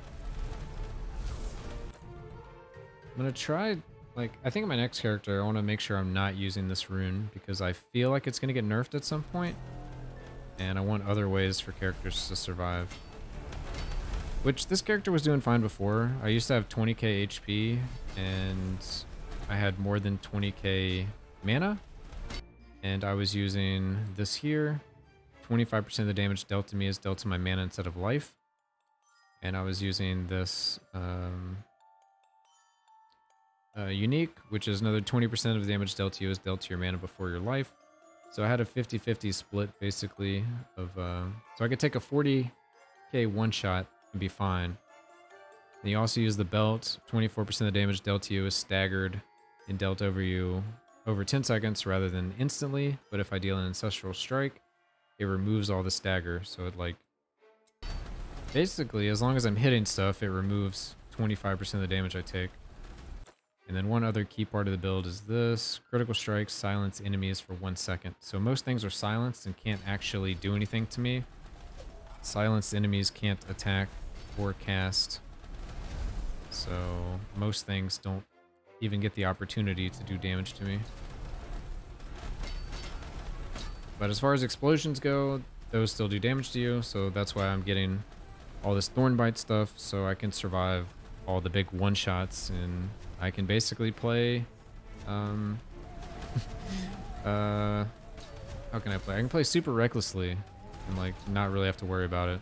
gonna try... Like, I think in my next character, I want to make sure I'm not using this rune because I feel like it's going to get nerfed at some point, and I want other ways for characters to survive. Which this character was doing fine before. I used to have 20k HP and I had more than 20k mana. And I was using this here. 25% of the damage dealt to me is dealt to my mana instead of life. And I was using this unique, which is another 20% of the damage dealt to you is dealt to your mana before your life. So I had a 50-50 split basically of so I could take a 40k one shot and be fine. And you also use the belt. 24% of the damage dealt to you is staggered and dealt over you over 10 seconds rather than instantly. But if I deal an ancestral strike, it removes all the stagger. So it like basically, as long as I'm hitting stuff, it removes 25% of the damage I take. And then one other key part of the build is this. Critical strikes silence enemies for 1 second. So most things are silenced and can't actually do anything to me. Silenced enemies can't attack or cast. So most things don't even get the opportunity to do damage to me. But as far as explosions go, those still do damage to you. So that's why I'm getting all this Thornbite stuff so I can survive all the big one-shots and I can basically play how can I play? I can play super recklessly and like not really have to worry about it.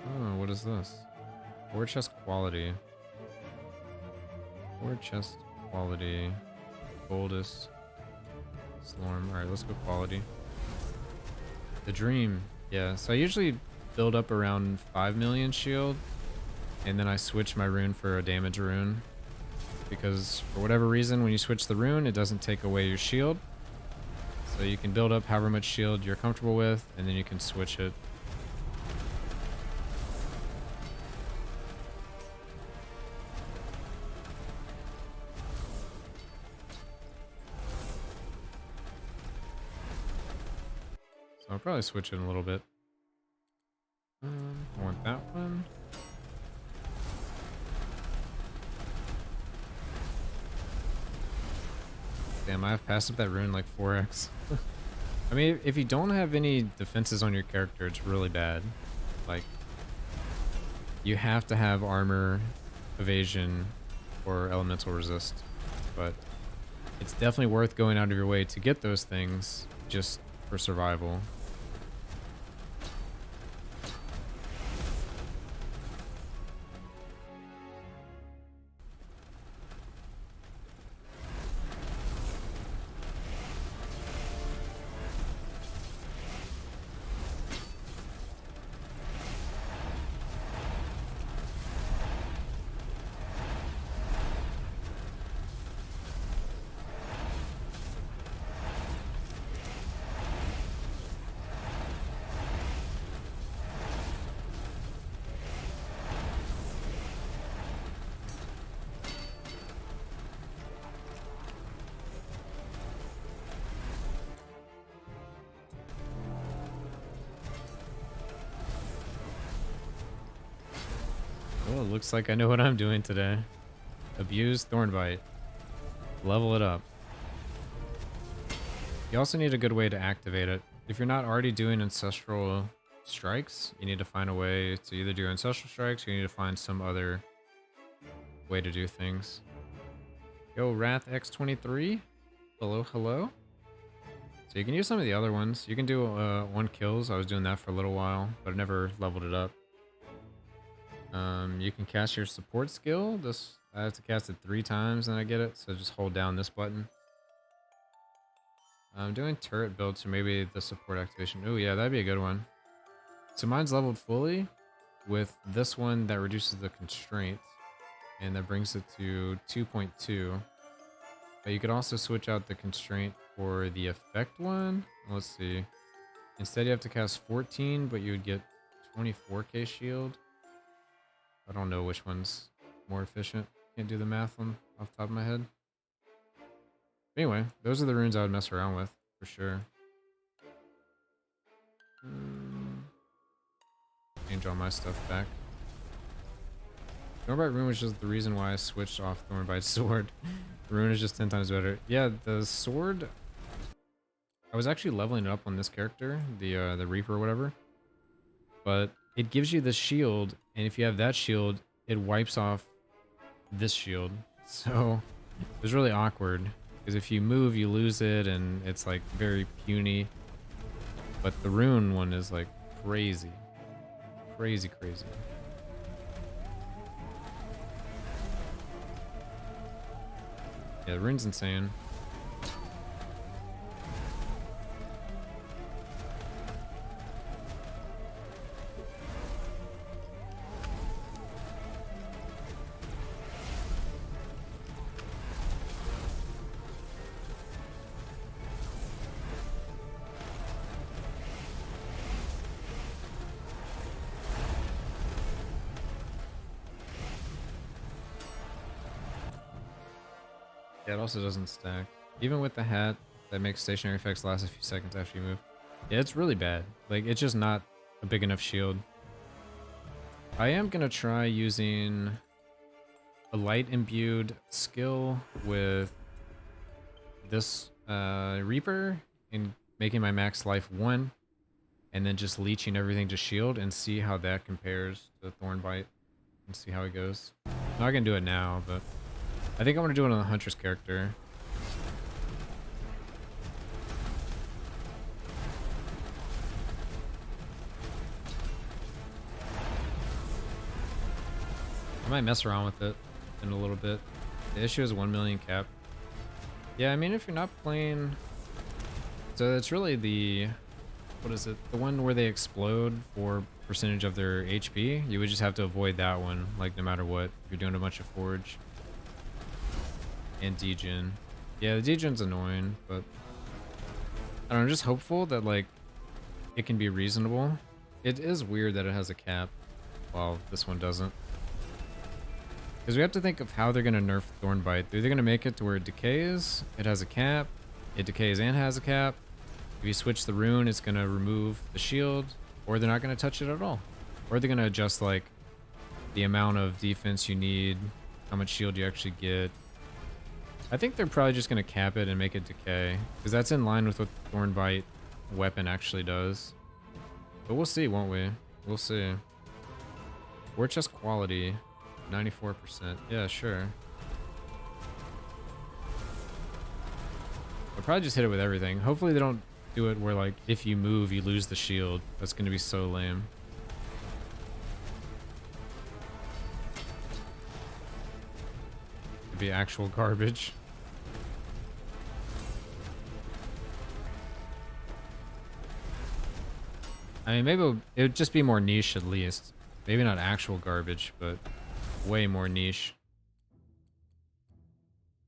Oh, what is this? War chest quality. War chest quality. Boldest. Slorm. Alright, let's go quality. The dream. Yeah, so I usually build up around 5 million shield, and then I switch my rune for a damage rune. Because for whatever reason, when you switch the rune, it doesn't take away your shield. So you can build up however much shield you're comfortable with, and then you can switch it. So I'll probably switch it in a little bit. I want that one. Damn, I've passed up that rune like 4x. I mean, if you don't have any defenses on your character, it's really bad. Like, you have to have armor, evasion, or elemental resist. But it's definitely worth going out of your way to get those things just for survival. Well, it looks like I know what I'm doing today. Abuse Thornbite. Level it up. You also need a good way to activate it. If you're not already doing ancestral strikes, you need to find a way to either do ancestral strikes or you need to find some other way to do things. Yo, Wrath X23. Hello, hello. So you can use some of the other ones. You can do one kills. I was doing that for a little while, but I never leveled it up. You can cast your support skill. This I have to cast it 3 times and I get it. So just hold down this button. I'm doing turret build, so maybe the support activation. Oh yeah, that'd be a good one. So mine's leveled fully with this one that reduces the constraint, and that brings it to 2.2. But you could also switch out the constraint for the effect one. Let's see. Instead you have to cast 14, but you would get 24k shield. I don't know which one's more efficient. Can't do the math on off the top of my head. Anyway, those are the runes I would mess around with, for sure. Change all my stuff back. Thornbite rune was just the reason why I switched off Thornbite sword. The rune is just 10 times better. Yeah, the sword... I was actually leveling it up on this character, the Reaper or whatever. But it gives you this shield, and if you have that shield, it wipes off this shield. So it was really awkward because if you move, you lose it, and it's like very puny. But the rune one is like crazy, crazy, crazy. Yeah, the rune's insane. Yeah, it also doesn't stack. Even with the hat that makes stationary effects last a few seconds after you move. Yeah, it's really bad. Like, it's just not a big enough shield. I am gonna try using a light imbued skill with this Reaper and making my max life 1, and then just leeching everything to shield and see how that compares to Thornbite and see how it goes. I'm not gonna do it now, but I think I'm gonna do it on the Huntress character. I might mess around with it in a little bit. The issue is 1 million cap. Yeah, I mean, if you're not playing... So it's really the... What is it? The one where they explode for percentage of their HP? You would just have to avoid that one, like, no matter what. If you're doing a bunch of Forge. And degen. Yeah, the degen's annoying, but... I don't know, I'm just hopeful that, like, it can be reasonable. It is weird that it has a cap, while this one doesn't. Because we have to think of how they're going to nerf Thornbite. They're either going to make it to where it decays, it has a cap, it decays and has a cap. If you switch the rune, it's going to remove the shield, or they're not going to touch it at all. Or they're going to adjust, like, the amount of defense you need, how much shield you actually get. I think they're probably just going to cap it and make it decay, because that's in line with what the Thornbite weapon actually does. But we'll see, won't we? We'll see. War chest quality. 94%. Yeah, sure. I'll probably just hit it with everything. Hopefully they don't do it where, like, if you move, you lose the shield. That's going to be so lame. It'd be actual garbage. I mean, maybe it would just be more niche at least. Maybe not actual garbage, but way more niche.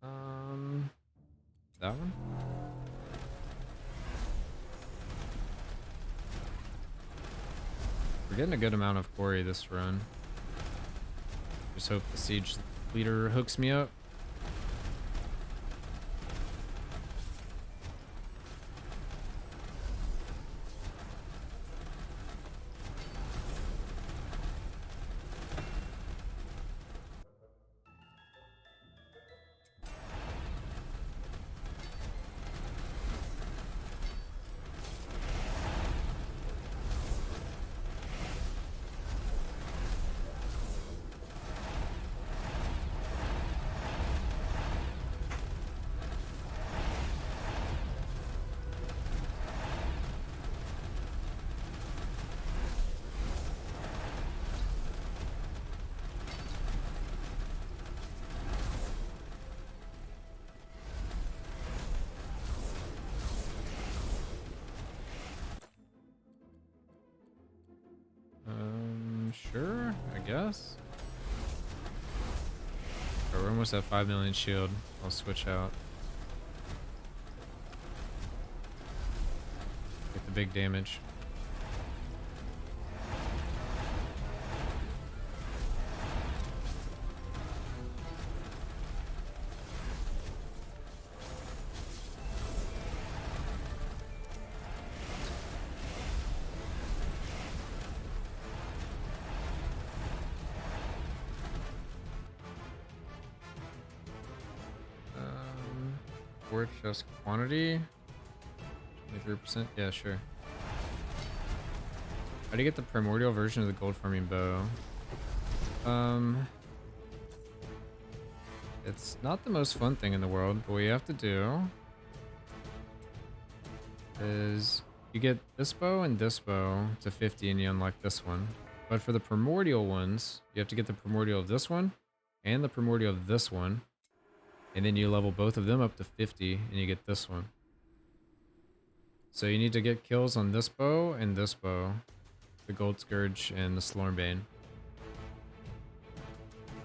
That one? We're getting a good amount of quarry this run. Just hope the siege leader hooks me up. Sure, I guess. Oh, we're almost at 5 million shield. I'll switch out. Get the big damage. Worth just quantity. 23%? Yeah, sure. How do you get the primordial version of the gold farming bow? It's not the most fun thing in the world, but what you have to do is you get this bow and this bow to 50 and you unlock this one. But for the primordial ones, you have to get the primordial of this one and the primordial of this one. And then you level both of them up to 50 and you get this one. So you need to get kills on this bow and this bow. The Gold Scourge and the Slorbane.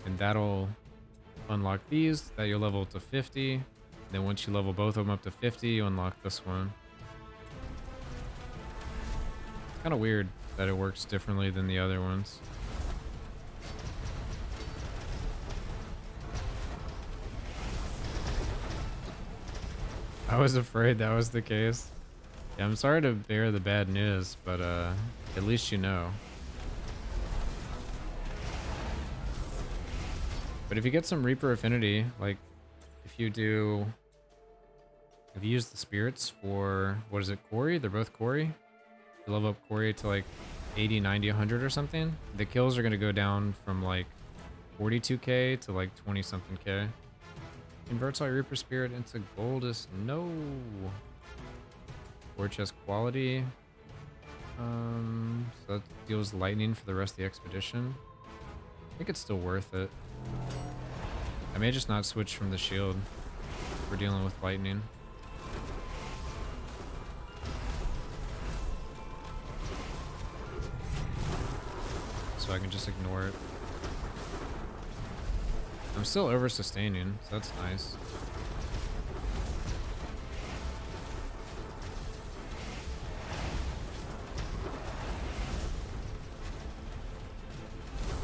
And that'll unlock these, that you'll level to 50. And then once you level both of them up to 50, you unlock this one. It's kind of weird that it works differently than the other ones. I was afraid that was the case. Yeah, I'm sorry to bear the bad news, but at least you know. But if you get some Reaper Affinity, like if you use the spirits for, what is it, Quarry? They're both Quarry. You level up Quarry to like 80, 90, 100 or something. The kills are going to go down from like 42k to like 20 something k. Converts all your Reaper Spirit into Goldest. No. War chest quality. So that deals lightning for the rest of the expedition. I think it's still worth it. I may just not switch from the shield if we're dealing with lightning. So I can just ignore it. I'm still over sustaining, so that's nice.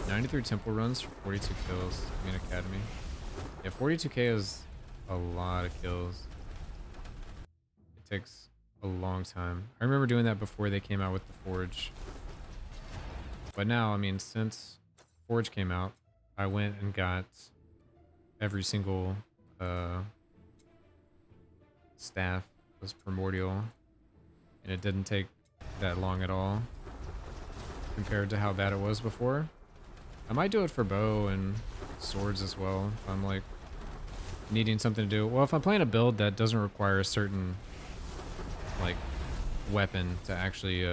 "93 temple runs for 42 kills in Academy." Yeah, 42k is a lot of kills. It takes a long time. I remember doing that before they came out with the Forge. But now, I mean, since Forge came out, I went and got every single staff was primordial, and it didn't take that long at all compared to how bad it was before. I might do it for bow and swords as well if I'm like needing something to do. Well, if I'm playing a build that doesn't require a certain like weapon to actually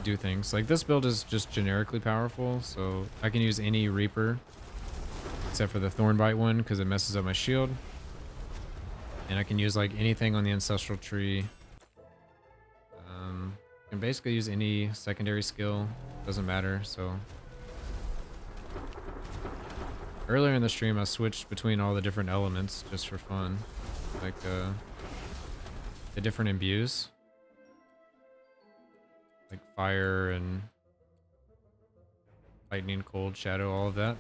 do things. Like this build is just generically powerful, so I can use any Reaper except for the Thornbite one because it messes up my shield. And I can use like anything on the ancestral tree. I can basically use any secondary skill, doesn't matter. So earlier in the stream I switched between all the different elements just for fun, like the different imbues, like fire and lightning, cold, shadow, all of that.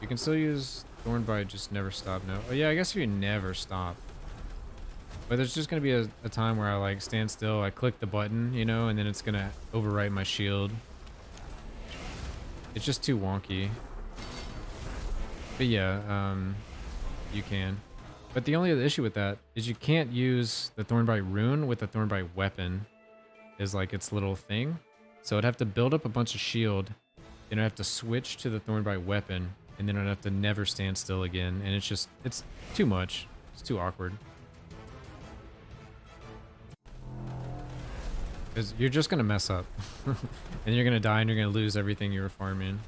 You can still use Thornbite, just never stop now. Oh yeah, I guess you never stop. But there's just gonna be a time where I like stand still, I click the button, you know, and then it's gonna overwrite my shield. It's just too wonky. But yeah, you can. But the only other issue with that is you can't use the Thornbite rune with the Thornbite weapon, is like its little thing. So I'd have to build up a bunch of shield, then I'd have to switch to the Thornbite weapon, and then I'd have to never stand still again. And it's too much. It's too awkward. Because you're just going to mess up. And you're going to die and you're going to lose everything you were farming.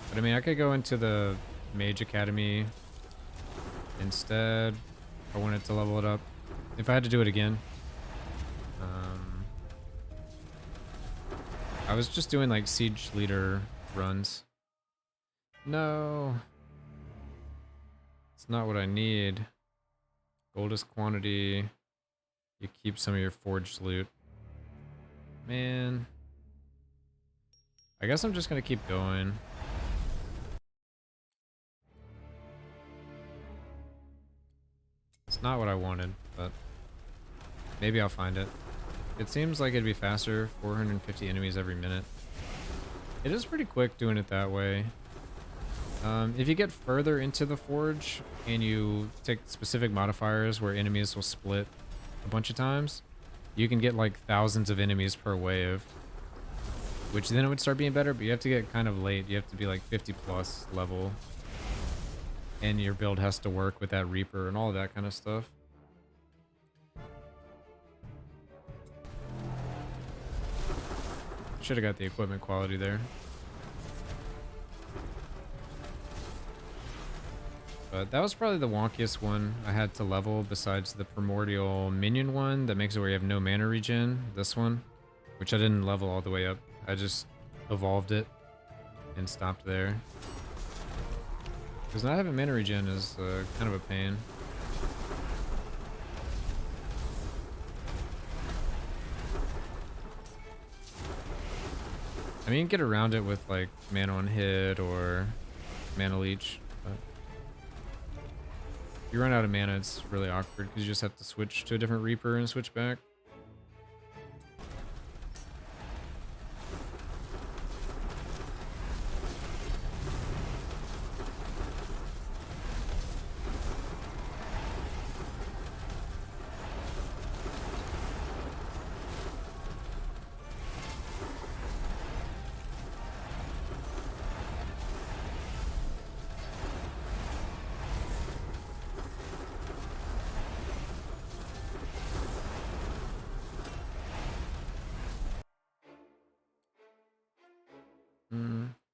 But I mean, I could go into the Mage Academy instead if I wanted to level it up. If I had to do it again. I was just doing like Siege Leader runs. No. It's not what I need. Goldest quantity. You keep some of your forged loot. Man. I guess I'm just gonna keep going. It's not what I wanted, but maybe I'll find it. It seems like it'd be faster, 450 enemies every minute. It is pretty quick doing it that way. If you get further into the forge and you take specific modifiers where enemies will split a bunch of times, you can get like thousands of enemies per wave, which then it would start being better, but you have to get kind of late. You have to be like 50 plus level, and your build has to work with that Reaper and all of that kind of stuff. Should have got the equipment quality there. But that was probably the wonkiest one I had to level besides the primordial minion one that makes it where you have no mana regen. This one, which I didn't level all the way up. I just evolved it and stopped there. Because not having mana regen is kind of a pain. I mean, you can get around it with like mana on hit or mana leech. But if you run out of mana, it's really awkward because you just have to switch to a different Reaper and switch back.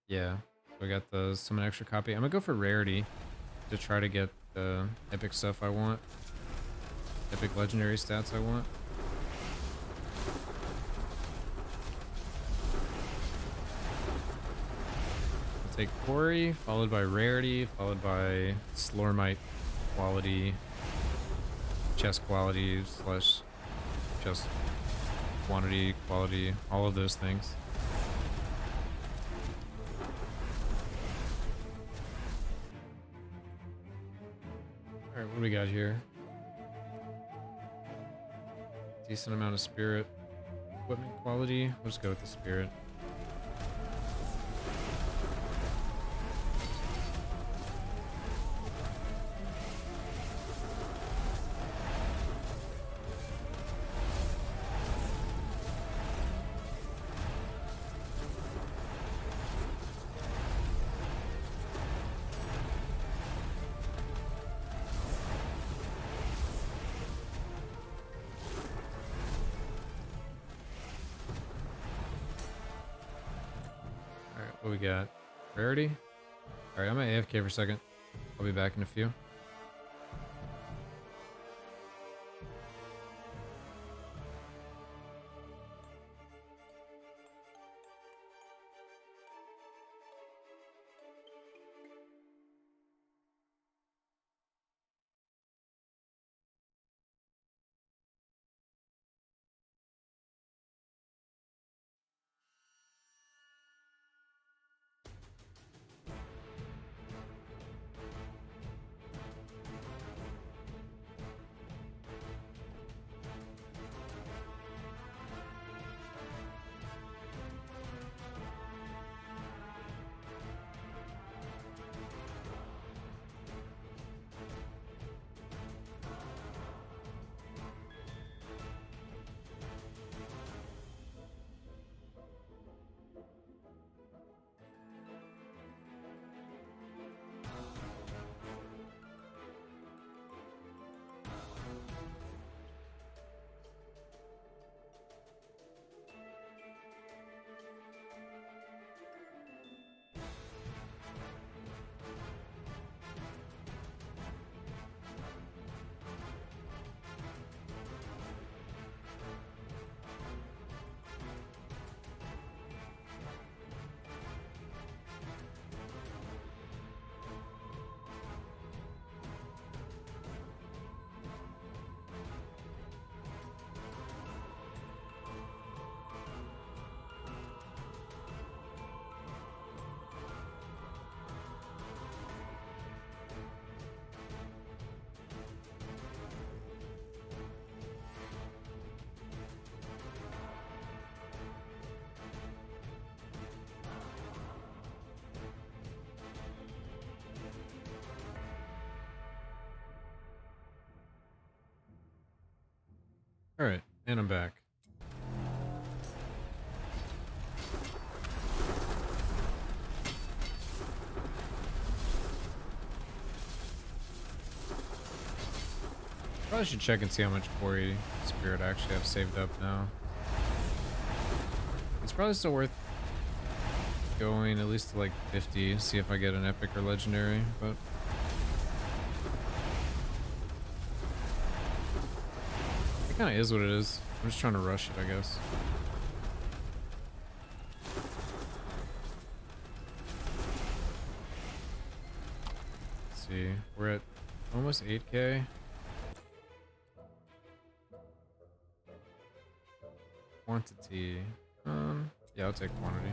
Yeah, we got the summon extra copy. I'm gonna go for rarity to try to get the epic stuff I want. Epic legendary stats I want. I'll take Quarry, followed by rarity, followed by Slormite quality, chest quality slash chest quantity, quality, all of those things. Alright, what do we got here? Decent amount of spirit. Equipment quality. We'll just go with the spirit. What we got? Rarity? Alright, I'm at AFK for a second. I'll be back in a few. And I'm back. Probably should check and see how much quarry spirit I actually have saved up now. It's probably still worth going at least to like 50, see if I get an epic or legendary, but it kind of is what it is. I'm just trying to rush it, I guess. Let's see, we're at almost 8k. Quantity. Yeah, I'll take quantity.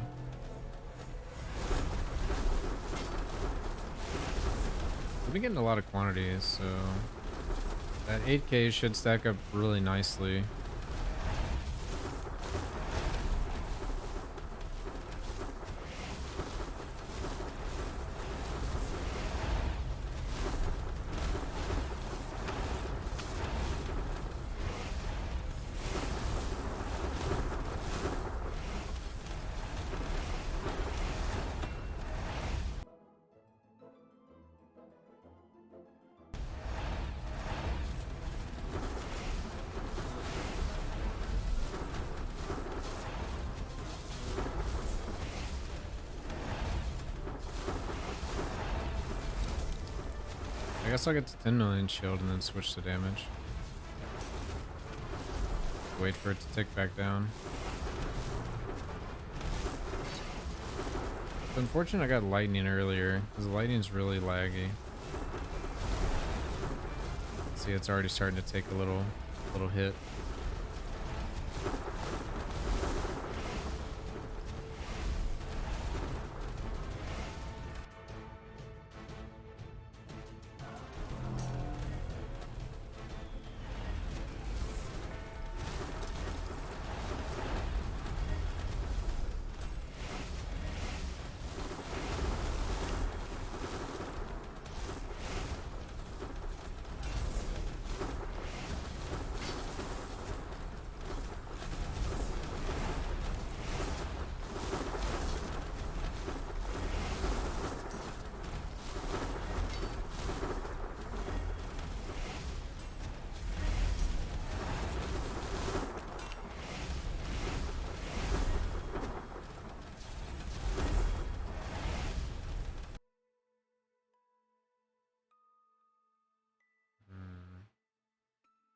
We've been getting a lot of quantities, so that 8k should stack up really nicely. I guess I'll get to 10 million shield and then switch to damage. Wait for it to tick back down. It's unfortunate I got lightning earlier, because lightning's really laggy. See, it's already starting to take a little hit.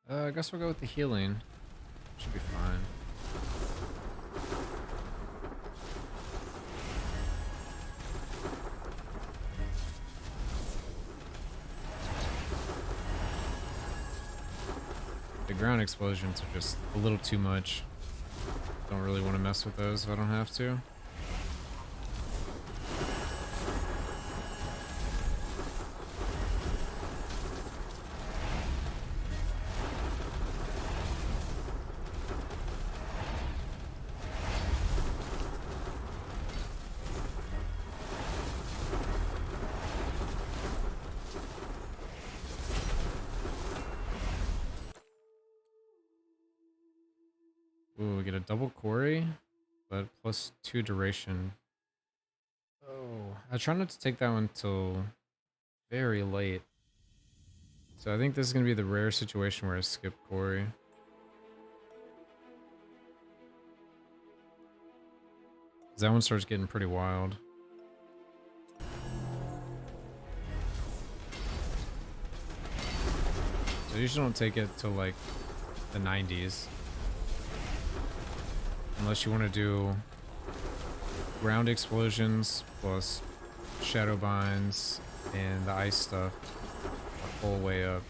I guess we'll go with the healing. Should be fine. The ground explosions are just a little too much. Don't really want to mess with those if I don't have to. Ooh, we get a double quarry, but plus 2 duration. Oh, I try not to take that one till very late. So I think this is going to be the rare situation where I skip quarry. That one starts getting pretty wild. So I usually don't take it till like the 90s. Unless you want to do ground explosions plus shadow binds and the ice stuff the whole way up.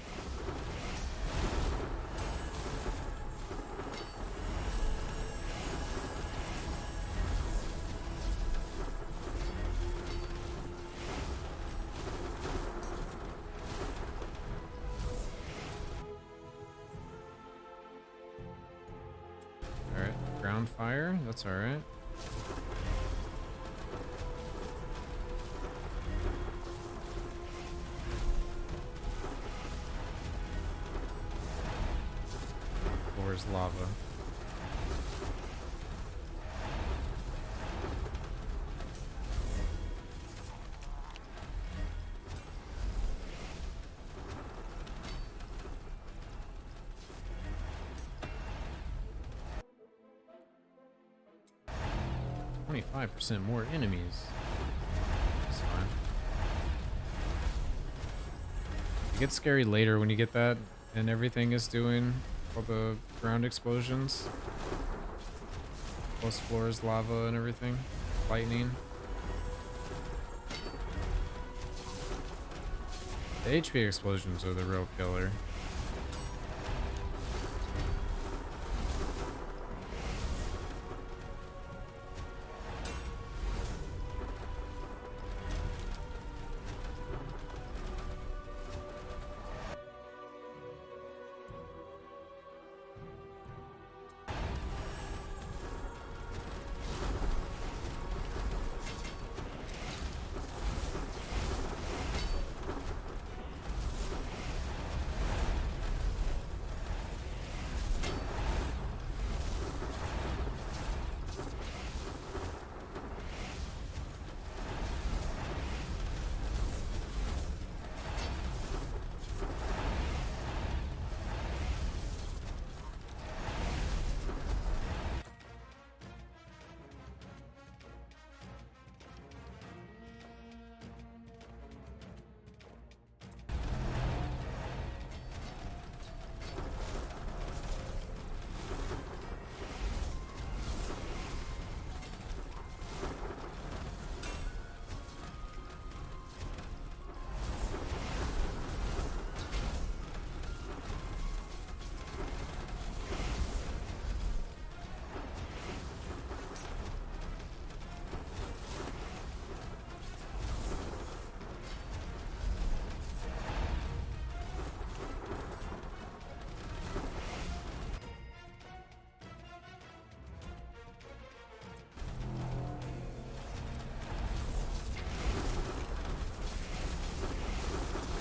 Ground fire, that's alright. Floor is lava. %more enemies. That's fine. It gets scary later when you get that and everything is doing all the ground explosions. Plus floors, lava and everything. Lightning. The HP explosions are the real killer.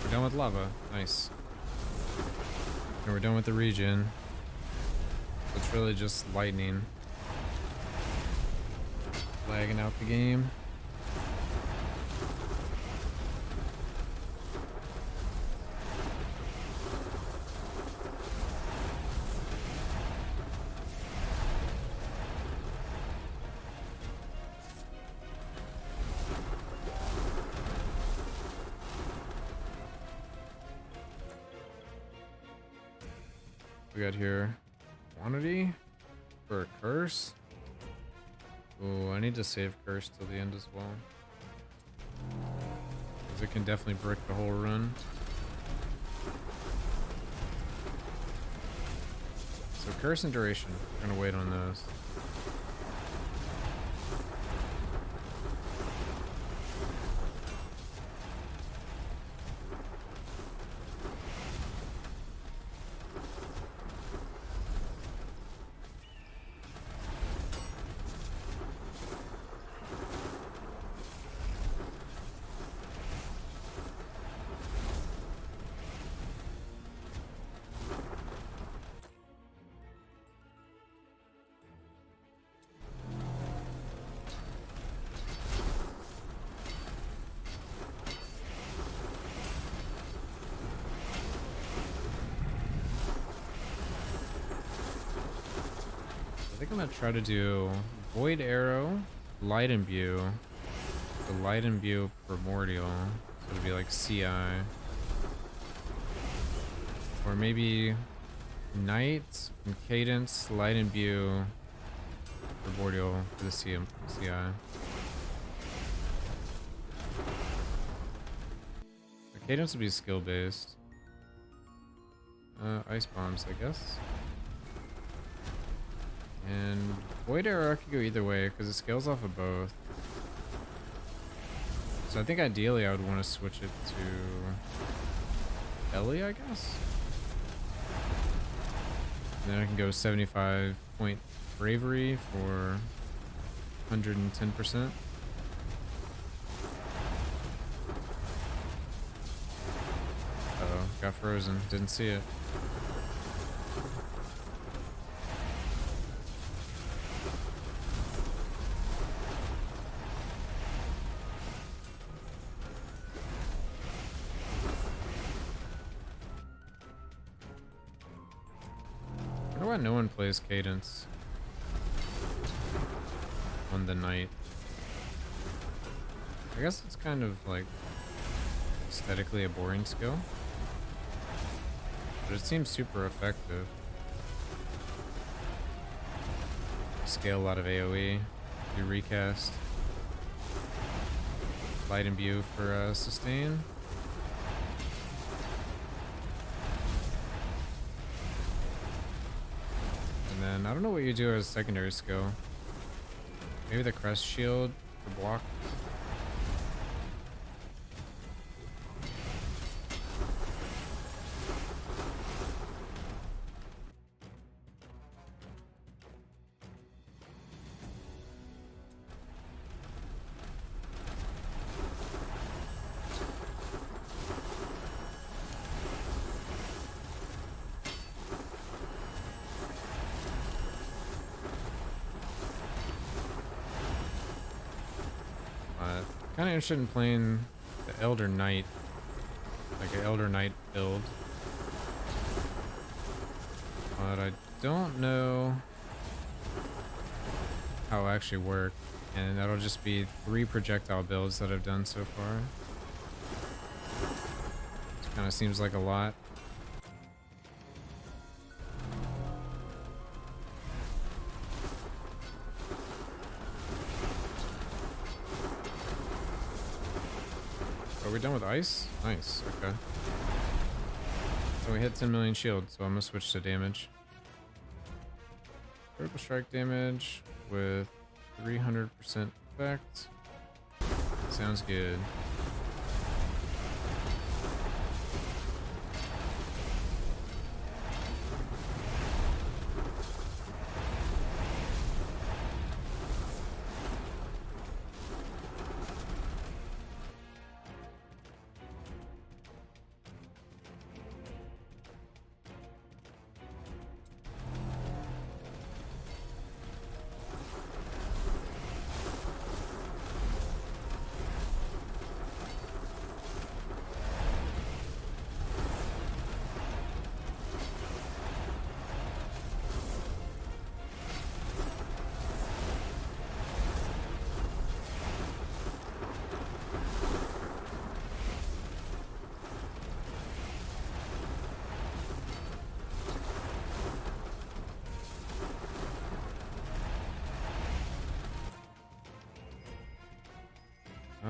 We're done with lava. Nice. And we're done with the region. It's really just lightning. Lagging out the game. We got here quantity for a curse. Oh, I need to save curse till the end as well, because it can definitely brick the whole run. So curse and duration, we're gonna wait on those. I think I'm gonna try to do Void Arrow, Light Imbue, the Light Imbue Primordial, so it'll be like CI, or maybe Night and Cadence, Light Imbue, Primordial for the CI. The Cadence would be skill based. Ice Bombs, I guess. And Void Arrow I could go either way because it scales off of both. So I think ideally I would want to switch it to Ellie, I guess. And then I can go 75 point bravery for 110%. Uh-oh, got frozen. Didn't see it. about no one plays Cadence on the knight? I guess it's kind of like aesthetically a boring skill, but it seems super effective. Scale a lot of AoE, do recast, light imbue for sustain. And then I don't know what you do as secondary skill. Maybe the crest shield for block. Kind of interested in playing the Elder Knight, like an Elder Knight build, but I don't know how it'll actually work, and that'll just be 3 projectile builds that I've done so far. It kind of seems like a lot. Are we done with ice? Nice, okay. So we hit 10 million shield, so I'm gonna switch to damage. Critical strike damage with 300% effect. Sounds good.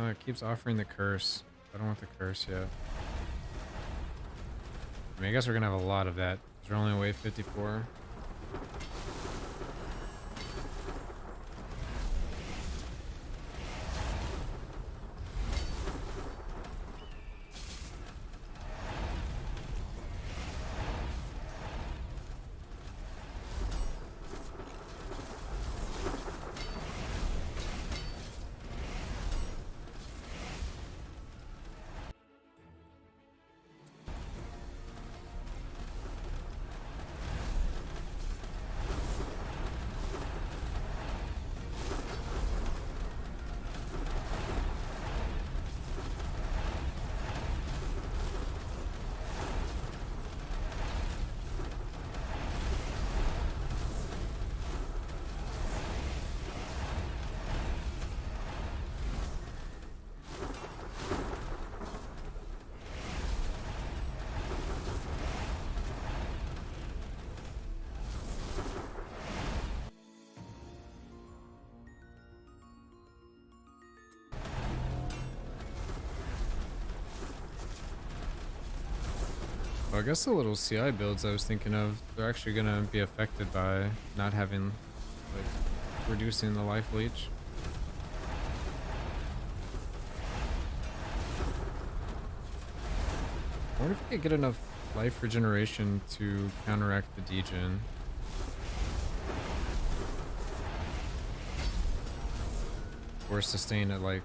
It keeps offering the curse. I don't want the curse yet. I mean, I guess we're gonna have a lot of that. We're only wave 54. Well, I guess the little CI builds I was thinking of, they're actually gonna be affected by not having, like, reducing the life leech. I wonder if we could get enough life regeneration to counteract the degen. Or sustain at, like,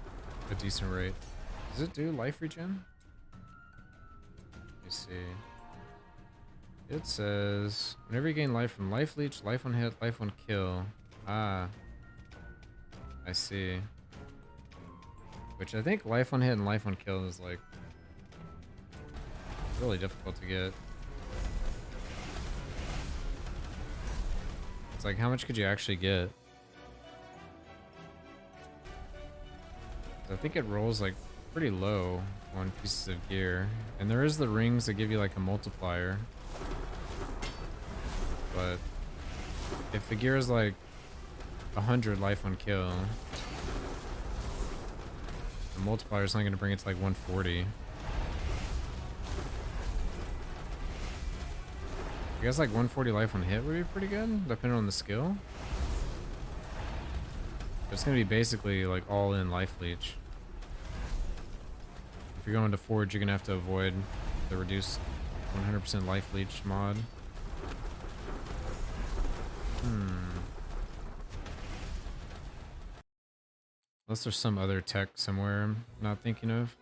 a decent rate. Does it do life regen? Let me see. It says, whenever you gain life from life leech, life on hit, life on kill. Ah. I see. Which I think life on hit and life on kill is, like, really difficult to get. It's like, how much could you actually get? I think it rolls like pretty low on pieces of gear. And there is the rings that give you like a multiplier. But if the gear is like 100 life on kill, the multiplier is only going to bring it to like 140. I guess like 140 life on hit would be pretty good, depending on the skill. It's going to be basically like all in life leech. If you're going to Forge, you're going to have to avoid the reduced 100% life leech mod. Unless there's some other tech somewhere I'm not thinking of.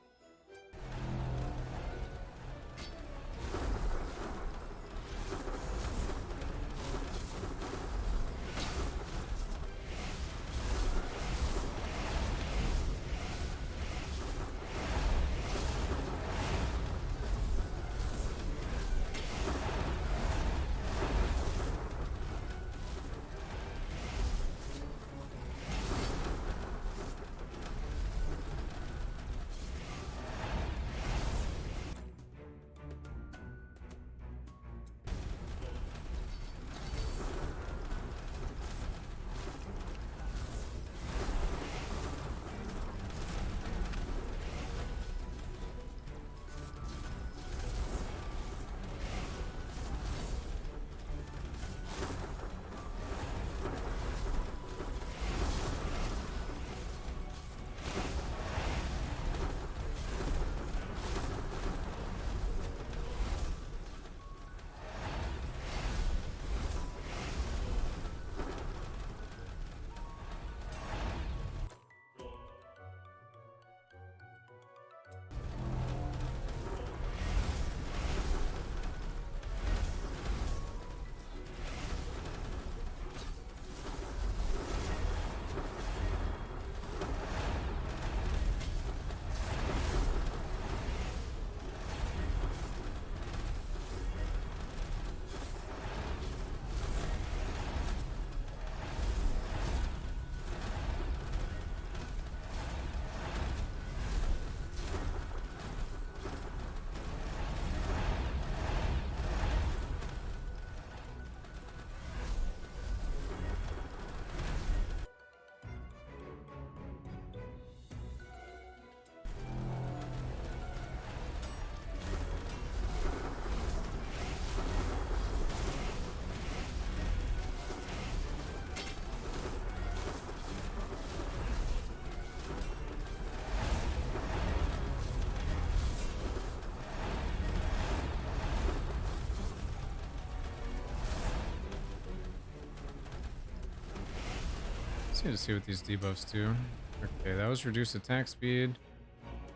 Just need to see what these debuffs do. Okay, that was reduced attack speed.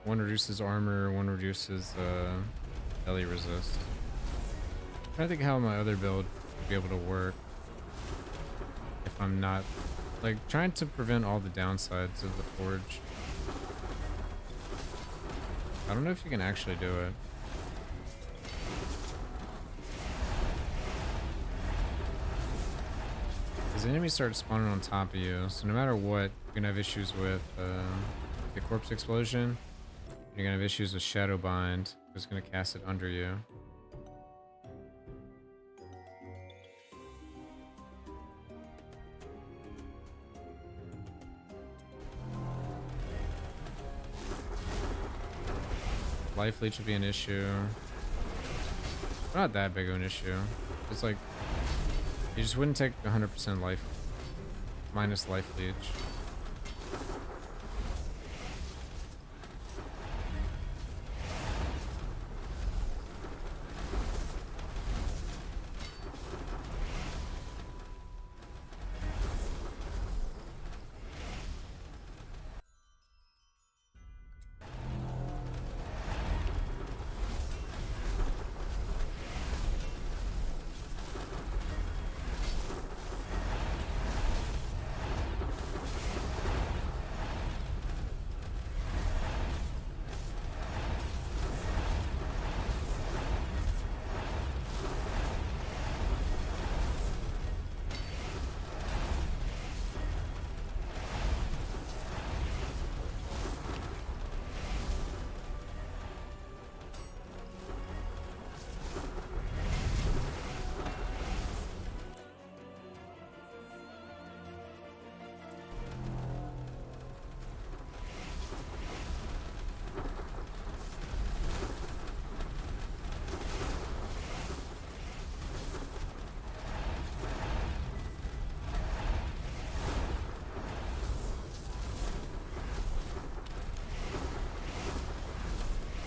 One reduces armor, one reduces melee resist. I'm trying to think how my other build would be able to work if I'm not like trying to prevent all the downsides of the Forge. I don't know if you can actually do it. Because enemies start spawning on top of you, so no matter what, you're gonna have issues with the corpse explosion. You're gonna have issues with shadow bind. It's gonna cast it under you. Life leech would be an issue. Not that big of an issue. It's like you just wouldn't take 100% life minus life leech.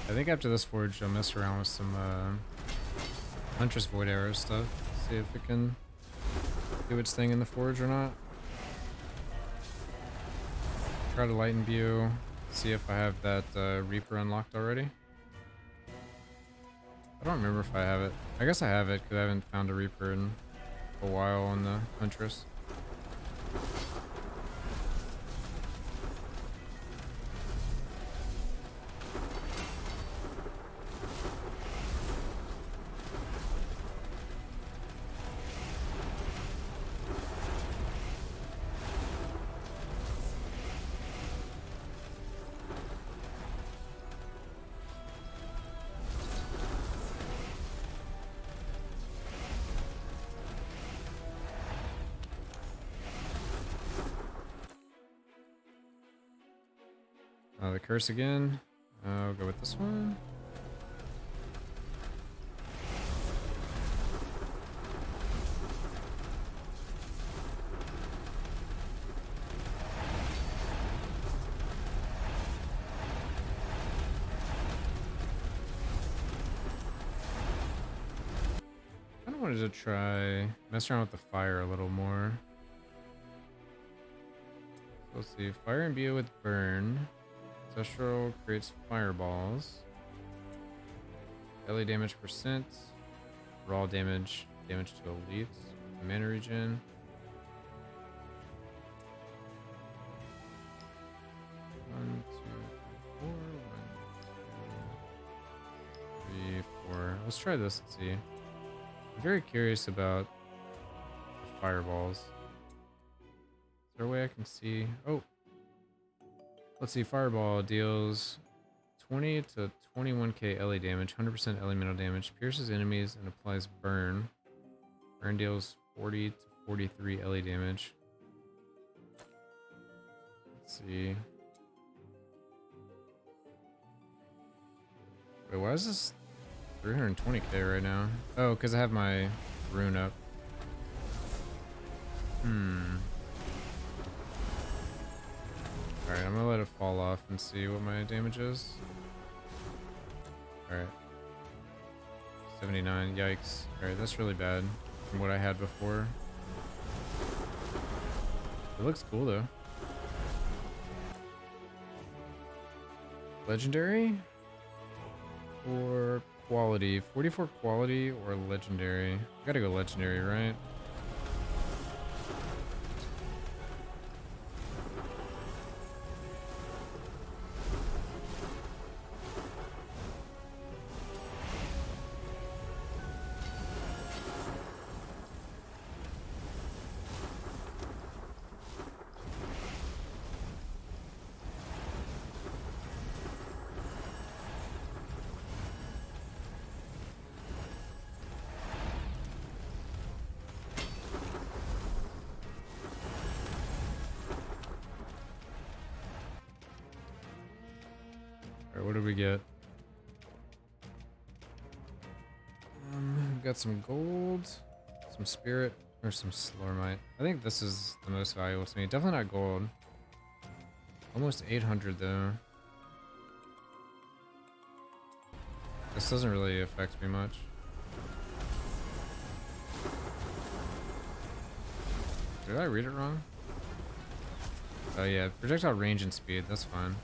I think after this forge, I'll mess around with some Huntress Void Arrow stuff. See if it can do its thing in the forge or not. Try to lighten view. See if I have that Reaper unlocked already. I don't remember if I have it. I guess I have it because I haven't found a Reaper in a while on the Huntress. The curse again. I'll go with this one. I kind of wanted to try mess around with the fire a little more. So let's see, fire imbue with burn. Ancestral creates fireballs. Daily damage percent. Raw damage. Damage to elites. Mana regen. One, two, four. 1, 2, 3, 4. Let's try this and see. I'm very curious about the fireballs. Is there a way I can see? Oh. Let's see, Fireball deals 20 to 21k LA damage, 100% elemental damage, pierces enemies, and applies burn. Burn deals 40 to 43 LA damage. Let's see. Wait, why is this 320k right now? Oh, because I have my rune up. Alright, I'm gonna let it fall off and see what my damage is. Alright. 79, yikes. Alright, that's really bad from what I had before. It looks cool though. Legendary? Or quality? 44 quality or legendary? Gotta go legendary, right? Alright, what did we get? We got some gold, some spirit, or some slormite. I think this is the most valuable to me. Definitely not gold. Almost 800 though. This doesn't really affect me much. Did I read it wrong? Oh yeah, projectile range and speed, that's fine.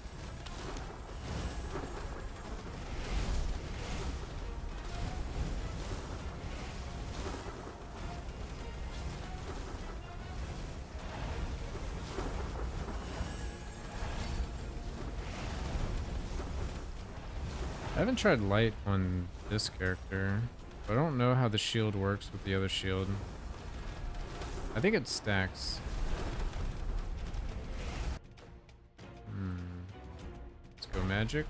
I haven't tried light on this character, but I don't know how the shield works with the other shield. I think it stacks. Let's go magic.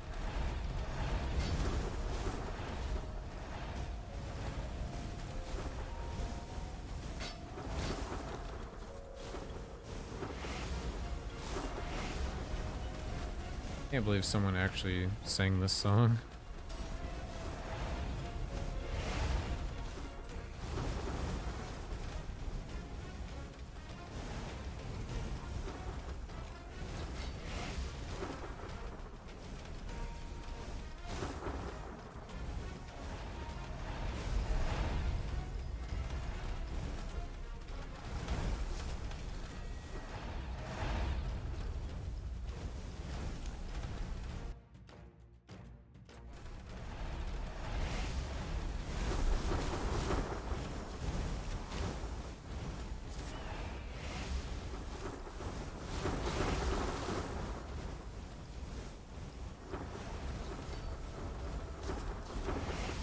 Can't believe someone actually sang this song.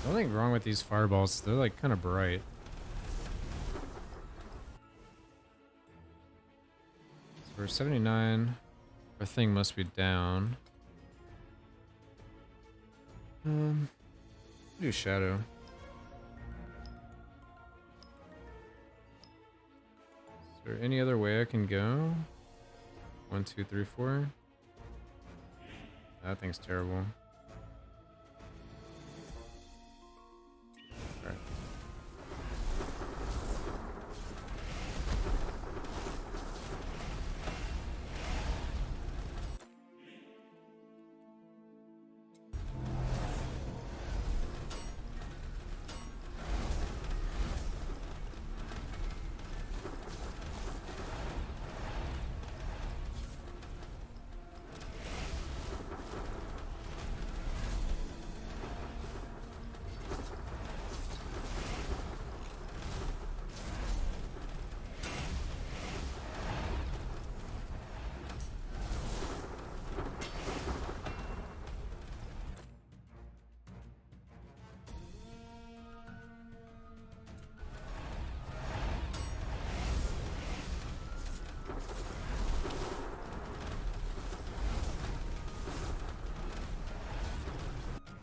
Nothing wrong with these fireballs. They're like kind of bright. So we're 79. Our thing must be down. Do shadow. Is there any other way I can go? 1, 2, 3, 4. That thing's terrible. Alright.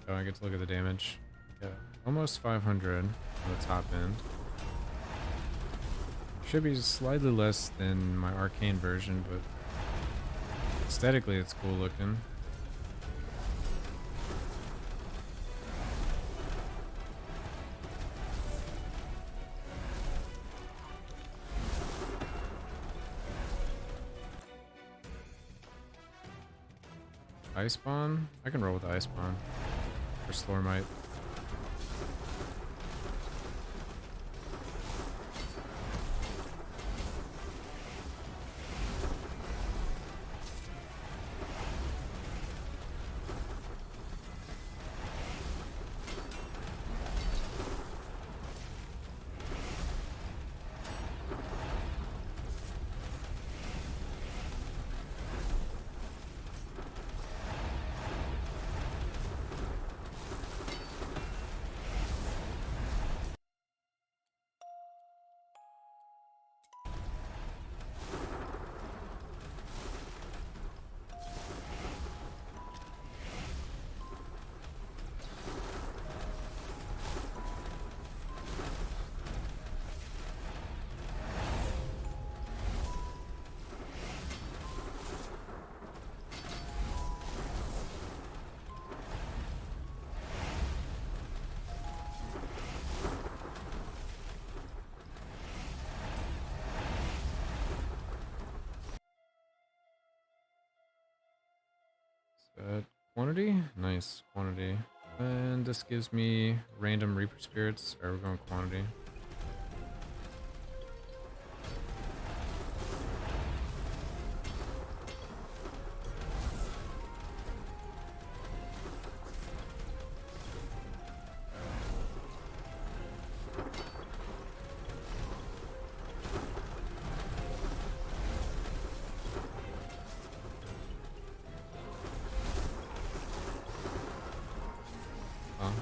Oh, I get to look at the damage. Yeah, almost 500 on the top end. Should be slightly less than my arcane version, but aesthetically it's cool looking. Ice Spawn? I can roll with Ice Spawn. Or Slormite. Quantity? Nice, quantity. And this gives me random Reaper Spirits. Alright, we're going quantity.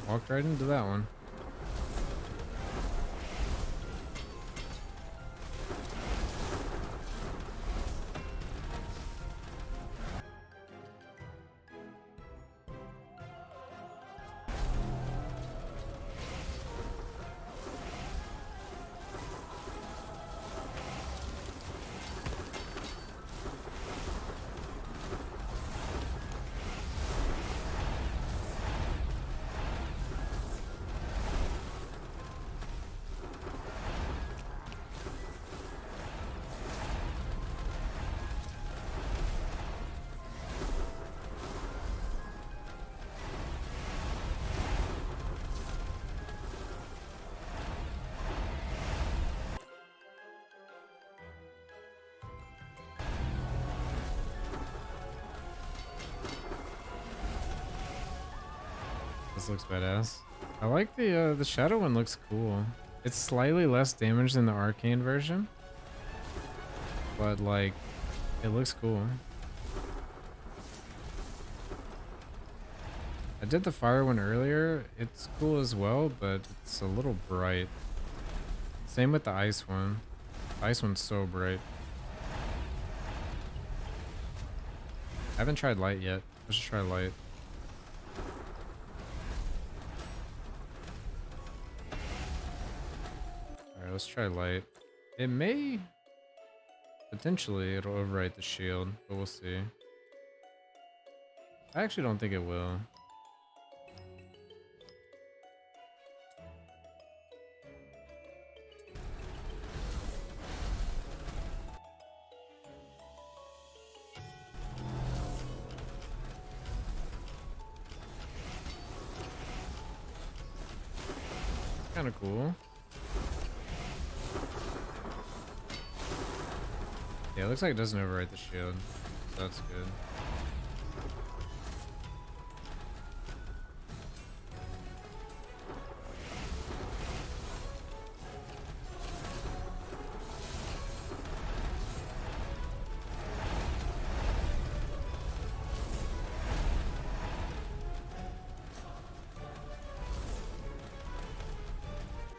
Walked right into that one. This looks badass. I like the shadow one, looks cool. It's slightly less damage than the arcane version, but like it looks cool. I did the fire one earlier. It's cool as well, but it's a little bright. Same with the ice one. The ice one's so bright. I haven't tried light yet. Let's just try light. Alright, let's try light. It may... Potentially, it'll overwrite the shield, but we'll see. I actually don't think it will. Kind of cool. Yeah, it looks like it doesn't overwrite the shield, so that's good.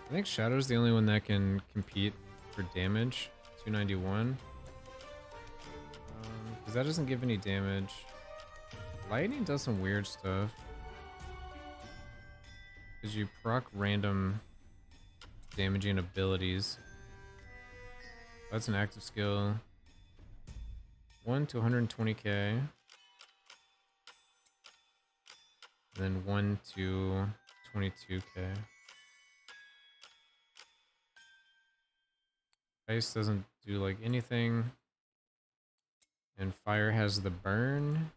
I think Shadow's the only one that can compete for damage. 291. Because that doesn't give any damage. Lightning does some weird stuff. Because you proc random damaging abilities. That's an active skill. 1 to 120k. And then 1 to 22k. Ice doesn't do like anything. And fire has the burn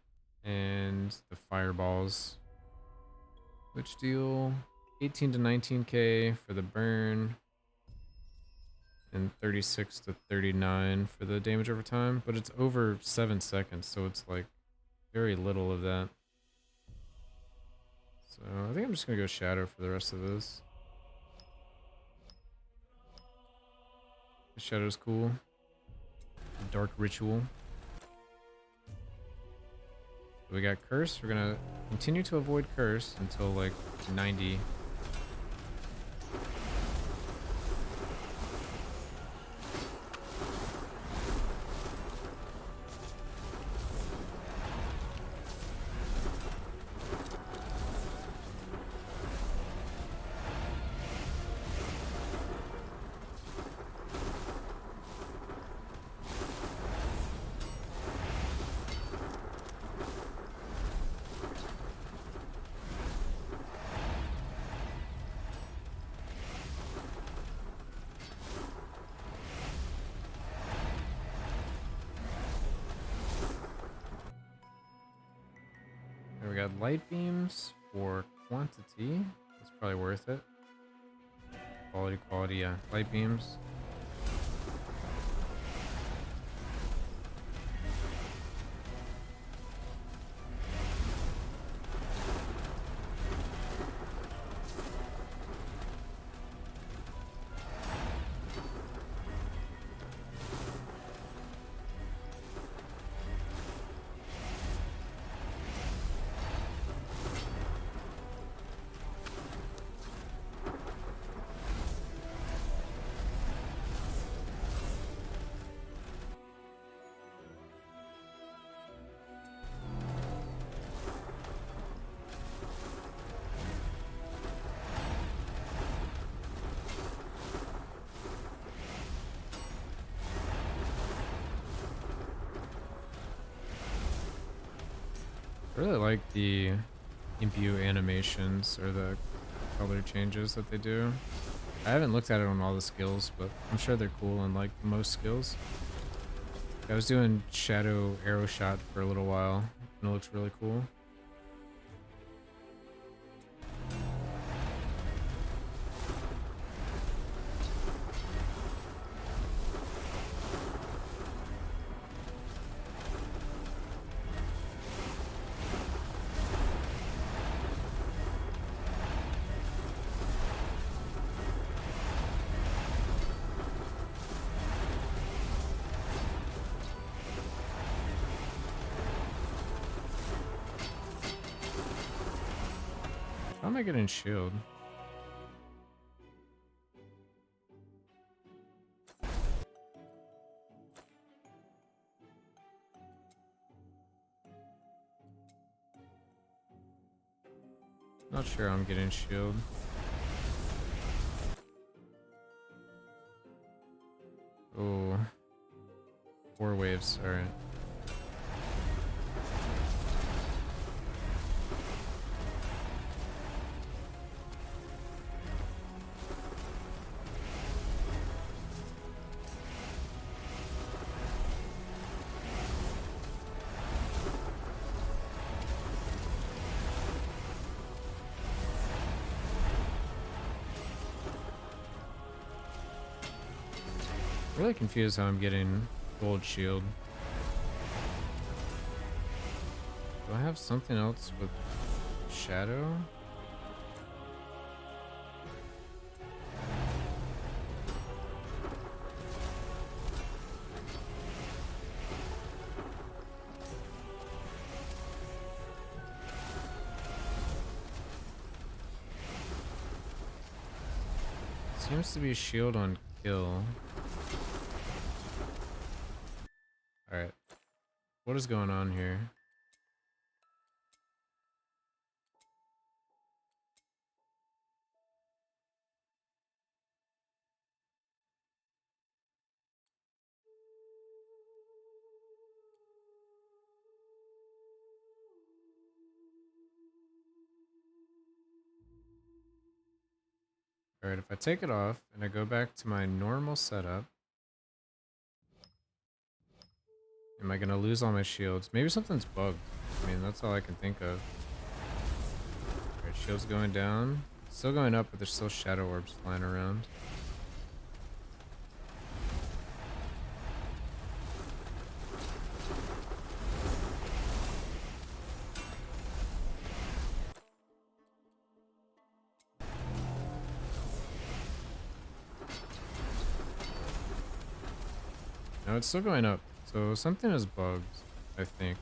and the fireballs, which deal 18 to 19k for the burn and 36 to 39 for the damage over time, but it's over 7 seconds, so it's like very little of that. So I think I'm just gonna go Shadow for the rest of this. The Shadow's cool. Dark Ritual. We got Curse. We're gonna continue to avoid Curse until like 90. We got light beams for quantity. That's probably worth it. Quality, yeah. Light beams. I really like the imbue animations or the color changes that they do. I haven't looked at it on all the skills, but I'm sure they're cool on like most skills. I was doing Shadow Arrow Shot for a little while, and it looks really cool. How am I getting shield? Not sure I'm getting shield. Oh. 4 waves, alright. Really confused how I'm getting gold shield. Do I have something else with shadow? Seems to be shield on kill. Alright. What is going on here? Alright, if I take it off and I go back to my normal setup, am I gonna lose all my shields? Maybe something's bugged. I mean, that's all I can think of. Alright, shields going down. Still going up, but there's still shadow orbs flying around. No, it's still going up. So something is bugged, I think.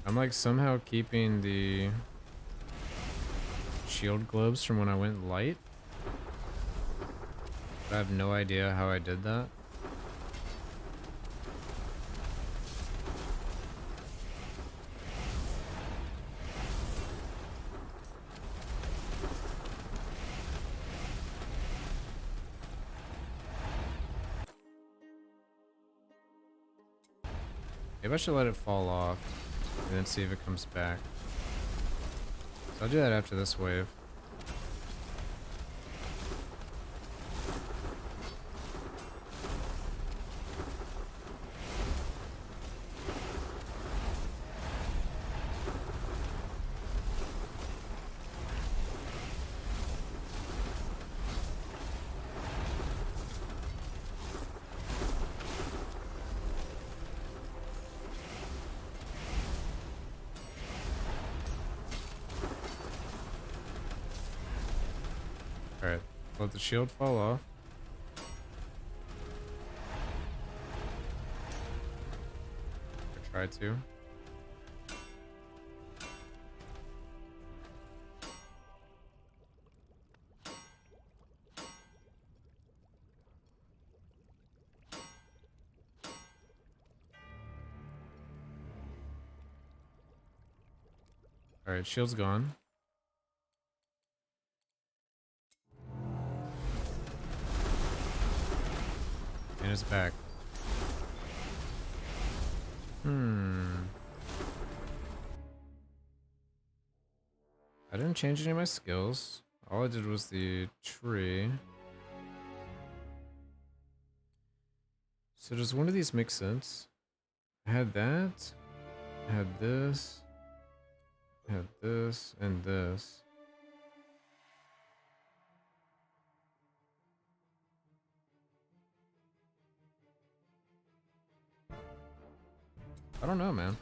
I'm like somehow keeping the shield globes from when I went light. But I have no idea how I did that. Maybe I should let it fall off and then see if it comes back. So I'll do that after this wave. Alright, let the shield fall off. Or try to. Alright, shield's gone. And it's back. I didn't change any of my skills. All I did was the tree. So does one of these make sense? I had that. I had this. I had this and this. I don't know, man.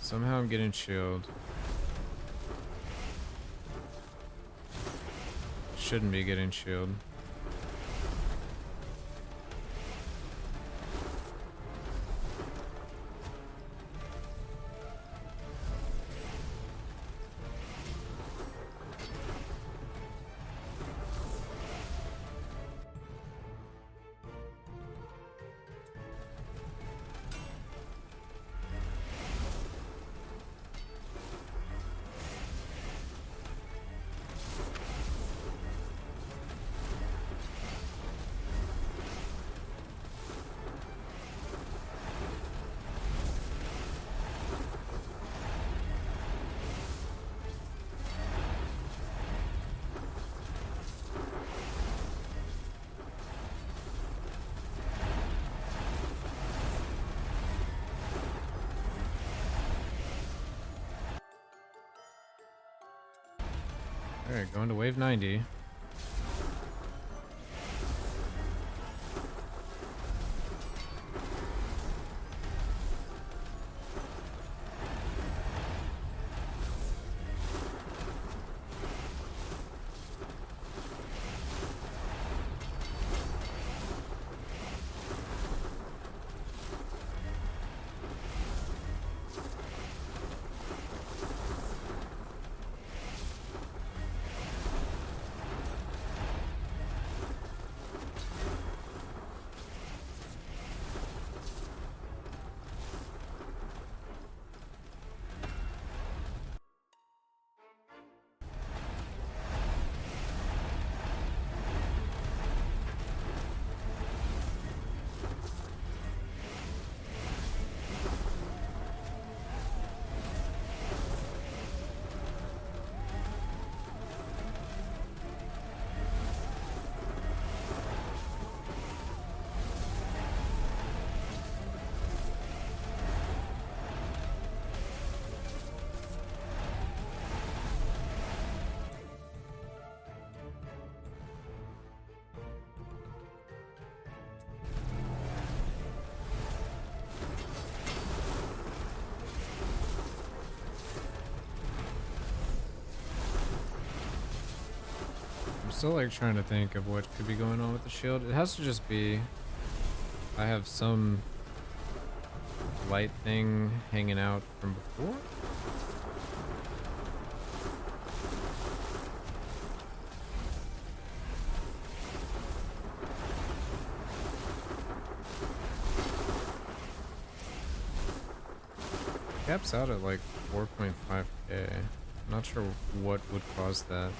Somehow I'm getting shield. Shouldn't be getting shield. Alright, going to wave 90. Still like trying to think of what could be going on with the shield. It has to just be I have some light thing hanging out from before. Caps out at like 4.5k. I'm not sure what would cause that.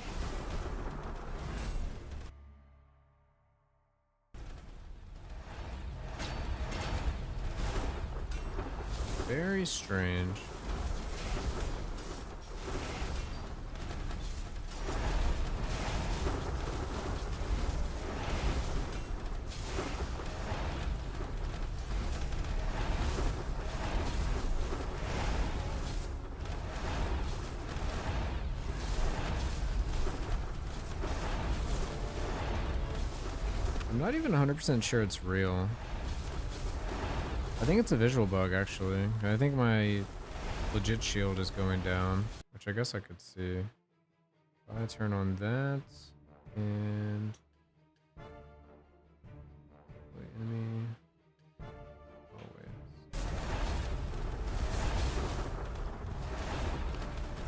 Very strange. I'm not even 100% sure it's real. I think it's a visual bug, actually. I think my legit shield is going down, which I guess I could see. If I turn on that, and... wait, enemy... oh, wait.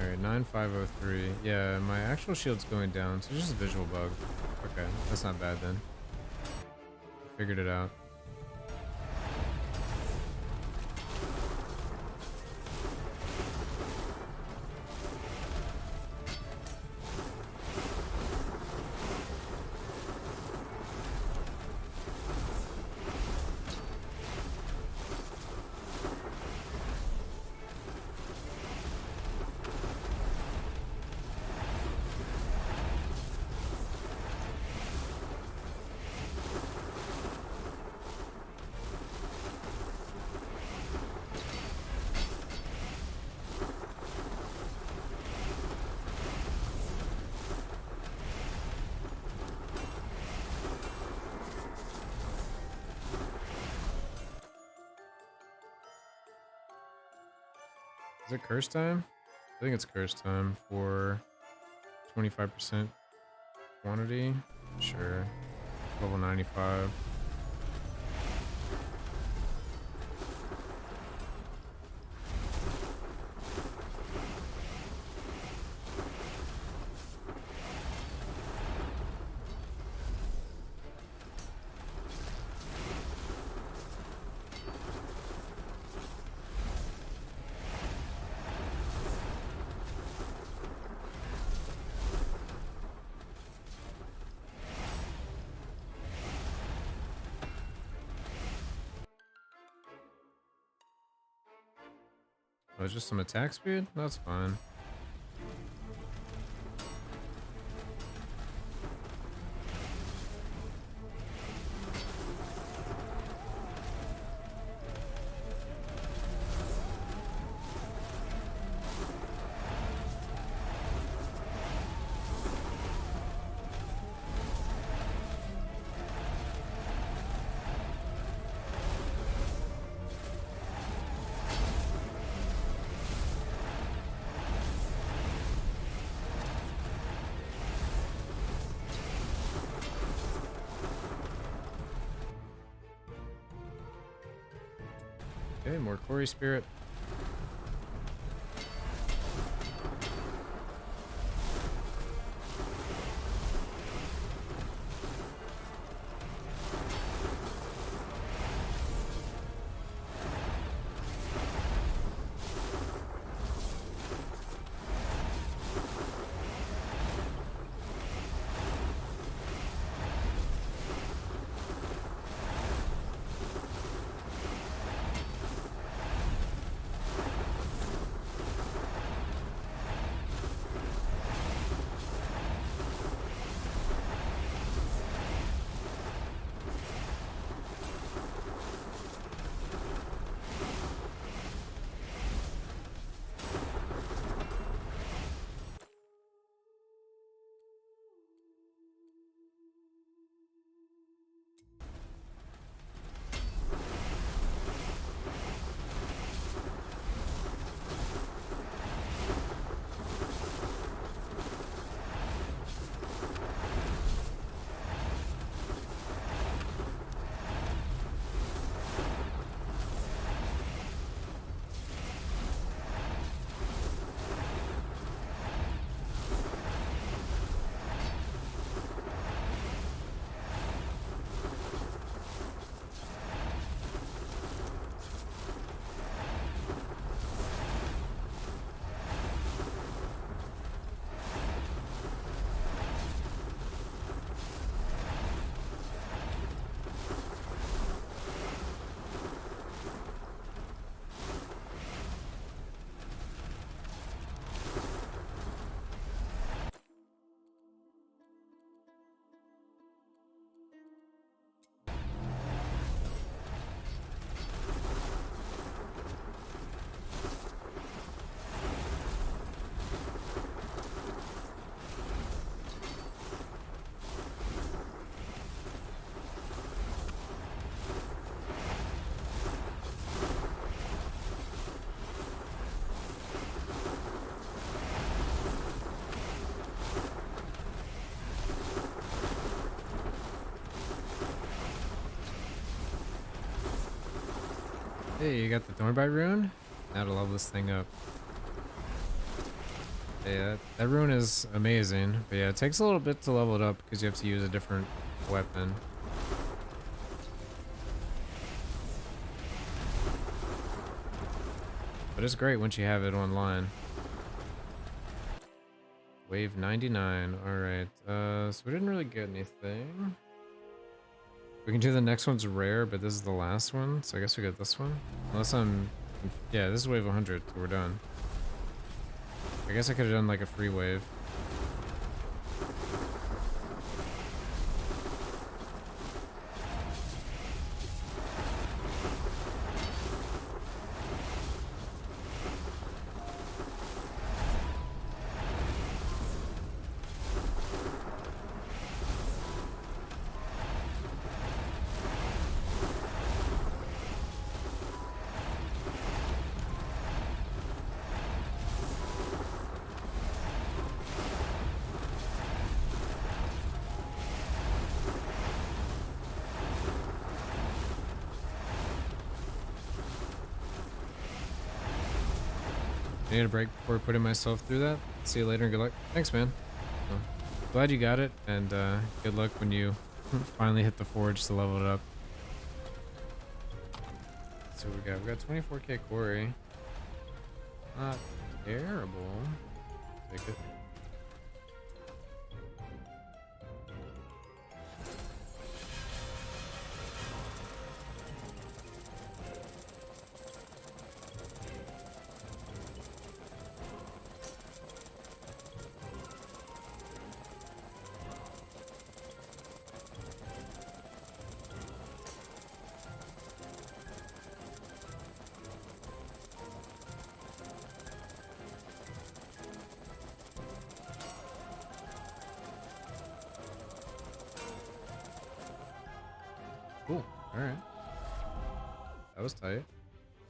Alright, 9503. Yeah, my actual shield's going down, so it's just a visual bug. Okay, that's not bad then. Figured it out. Is it curse time? I think it's curse time for 25% quantity. Sure. Level 95. Oh, it's just some attack speed? That's fine. Okay, more Quarry Spirit. Hey, you got the Thornbite rune? Now to level this thing up. Yeah, that rune is amazing. But yeah, it takes a little bit to level it up because you have to use a different weapon. But it's great once you have it online. Wave 99. Alright. So we didn't really get anything. We can do the next one's rare, but this is the last one, so I guess we get this one. Unless I'm... Yeah, this is wave 100, so we're done. I guess I could have done like a free wave. I need a break before putting myself through that. See you later and good luck. Thanks, man. Well, glad you got it, and good luck when you finally hit the forge to level it up. So we got 24k quarry. Not terrible. Take it. Cool. All right. That was tight.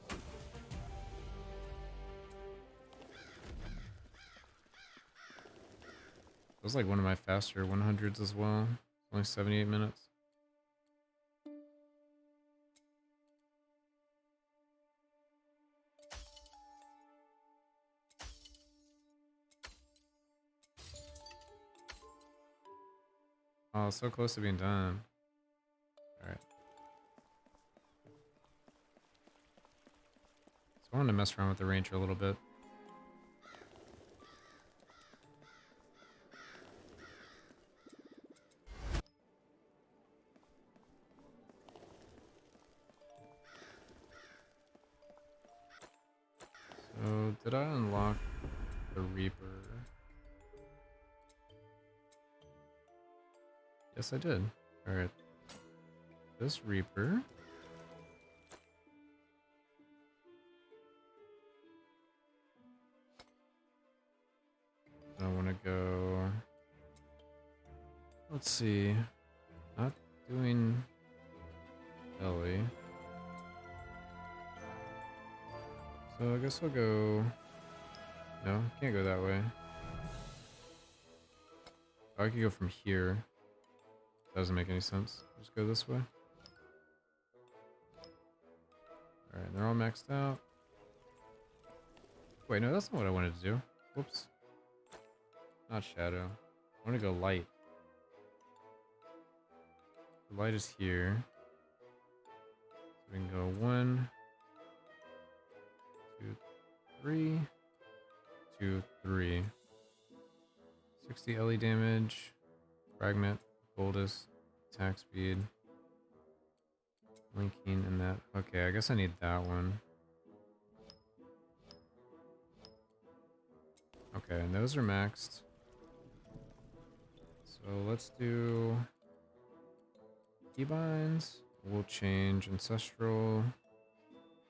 It was like one of my faster 100s as well. Only 78 minutes. Oh, so close to being done. Alright. So I wanted to mess around with the ranger a little bit. So, did I unlock the Reaper? Yes, I did. Alright. This Reaper. I want to go... Let's see. Not doing Ellie. So I guess I'll go... No, can't go that way. Oh, I could go from here. Doesn't make any sense. Just go this way. Alright, they're all maxed out. Wait, no, that's not what I wanted to do. Whoops. Not shadow. I want to go light. The light is here. So we can go 1, 2, 3, 2, 3. 60 LE damage. Fragment. Boldest. Attack speed. Linking and that. Okay, I guess I need that one. Okay, and those are maxed. So let's do keybinds. We'll change ancestral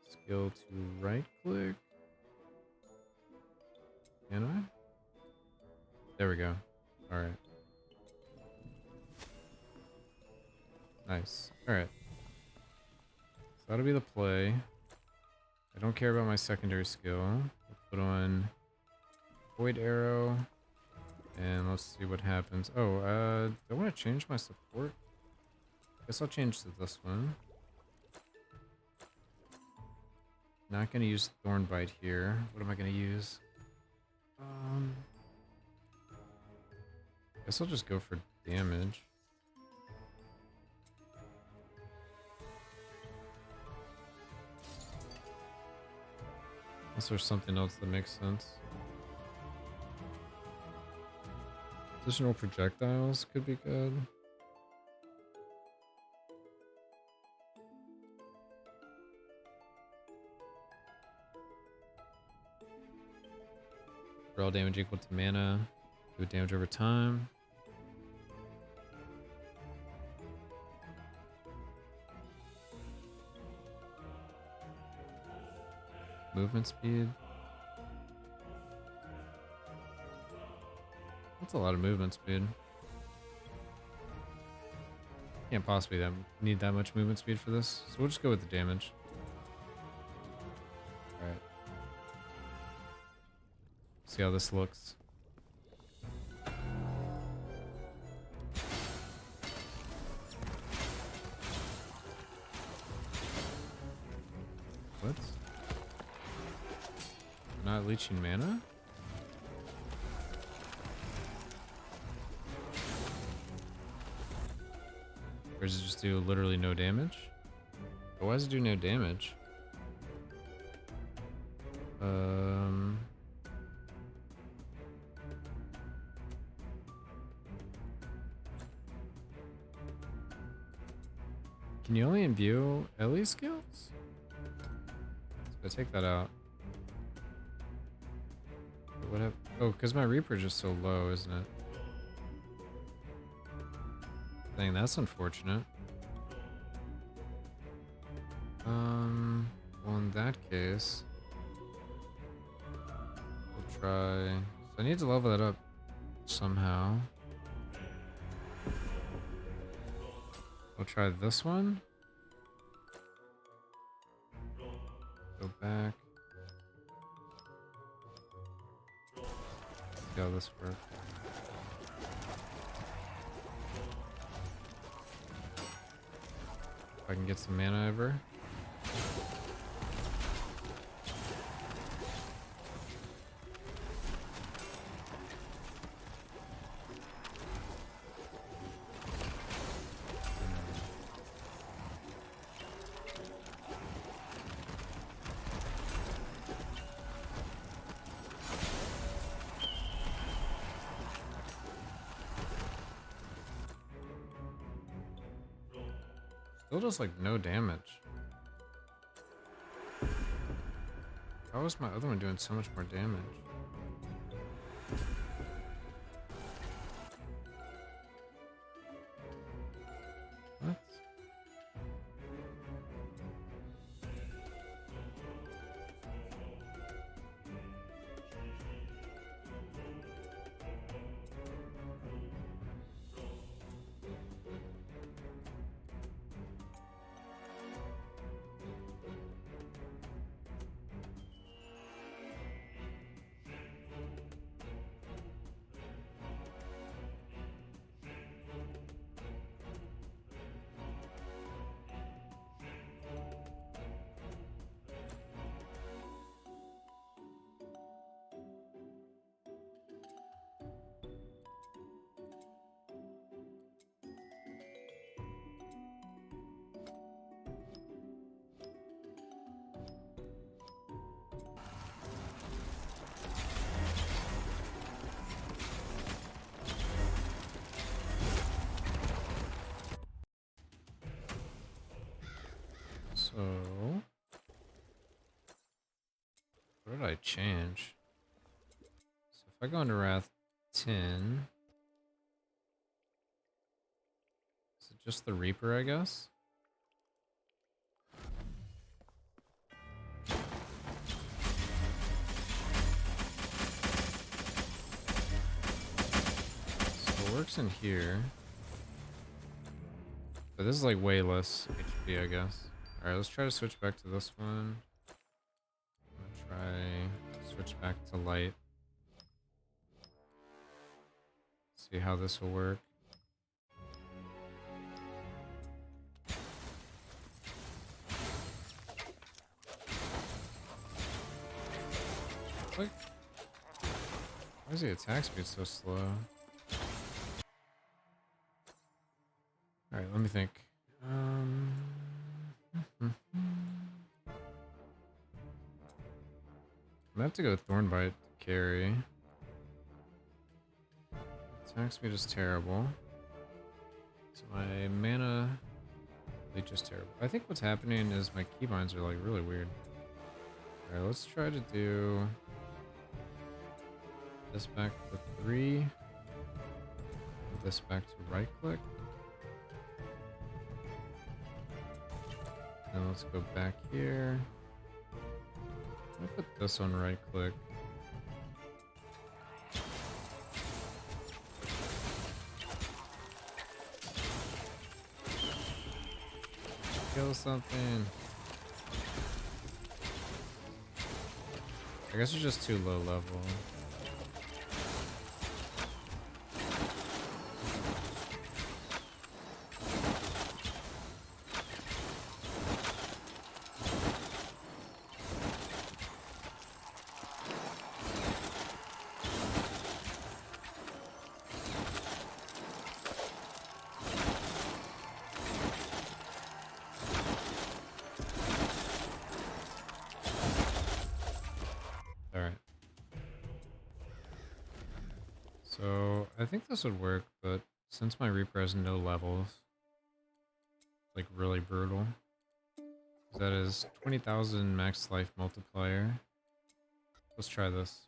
skill to right click. Can I? There we go. Alright. Nice. Alright. So that'll be the play. I don't care about my secondary skill. We'll put on Void Arrow. And let's see what happens. Oh, do I want to change my support? Guess I'll change to this one. Not gonna use Thornbite here. What am I gonna use? Guess I'll just go for damage. Unless there's something else that makes sense. Additional projectiles could be good. Draw damage equal to mana. Do damage over time. Movement speed. That's a lot of movement speed. Can't possibly need that much movement speed for this, so we'll just go with the damage. Alright. See how this looks. What? Not leeching mana? Or does it just do literally no damage? Why does it do no damage? Can you only imbue Ellie skills? So I take that out. What happened? Oh, because my Reaper's just so low, isn't it? Dang, that's unfortunate. Well, in that case, we'll try. So I need to level that up somehow. We'll try this one. Go back. See how this works. If I can get some mana over. Still does like no damage. How was my other one doing so much more damage? What? So, what did I change? So if I go into Wrath 10, is it just the Reaper, I guess? So it works in here. But this is like way less HP, I guess. Alright, let's try to switch back to this one. I'm gonna try switch back to light. See how this will work. Like, why is the attack speed so slow? Alright, let me think. I'm gonna have to go Thornbite to carry. Attack speed is terrible. So my mana leech is terrible. I think what's happening is my keybinds are like really weird. Alright, let's try to do this back to 3. This back to right click. And let's go back here. I'll put this on right click. Kill something. I guess it's just too low level. So I think this would work, but since my Reaper has no levels, it's like really brutal. That is 20,000 max life multiplier. Let's try this.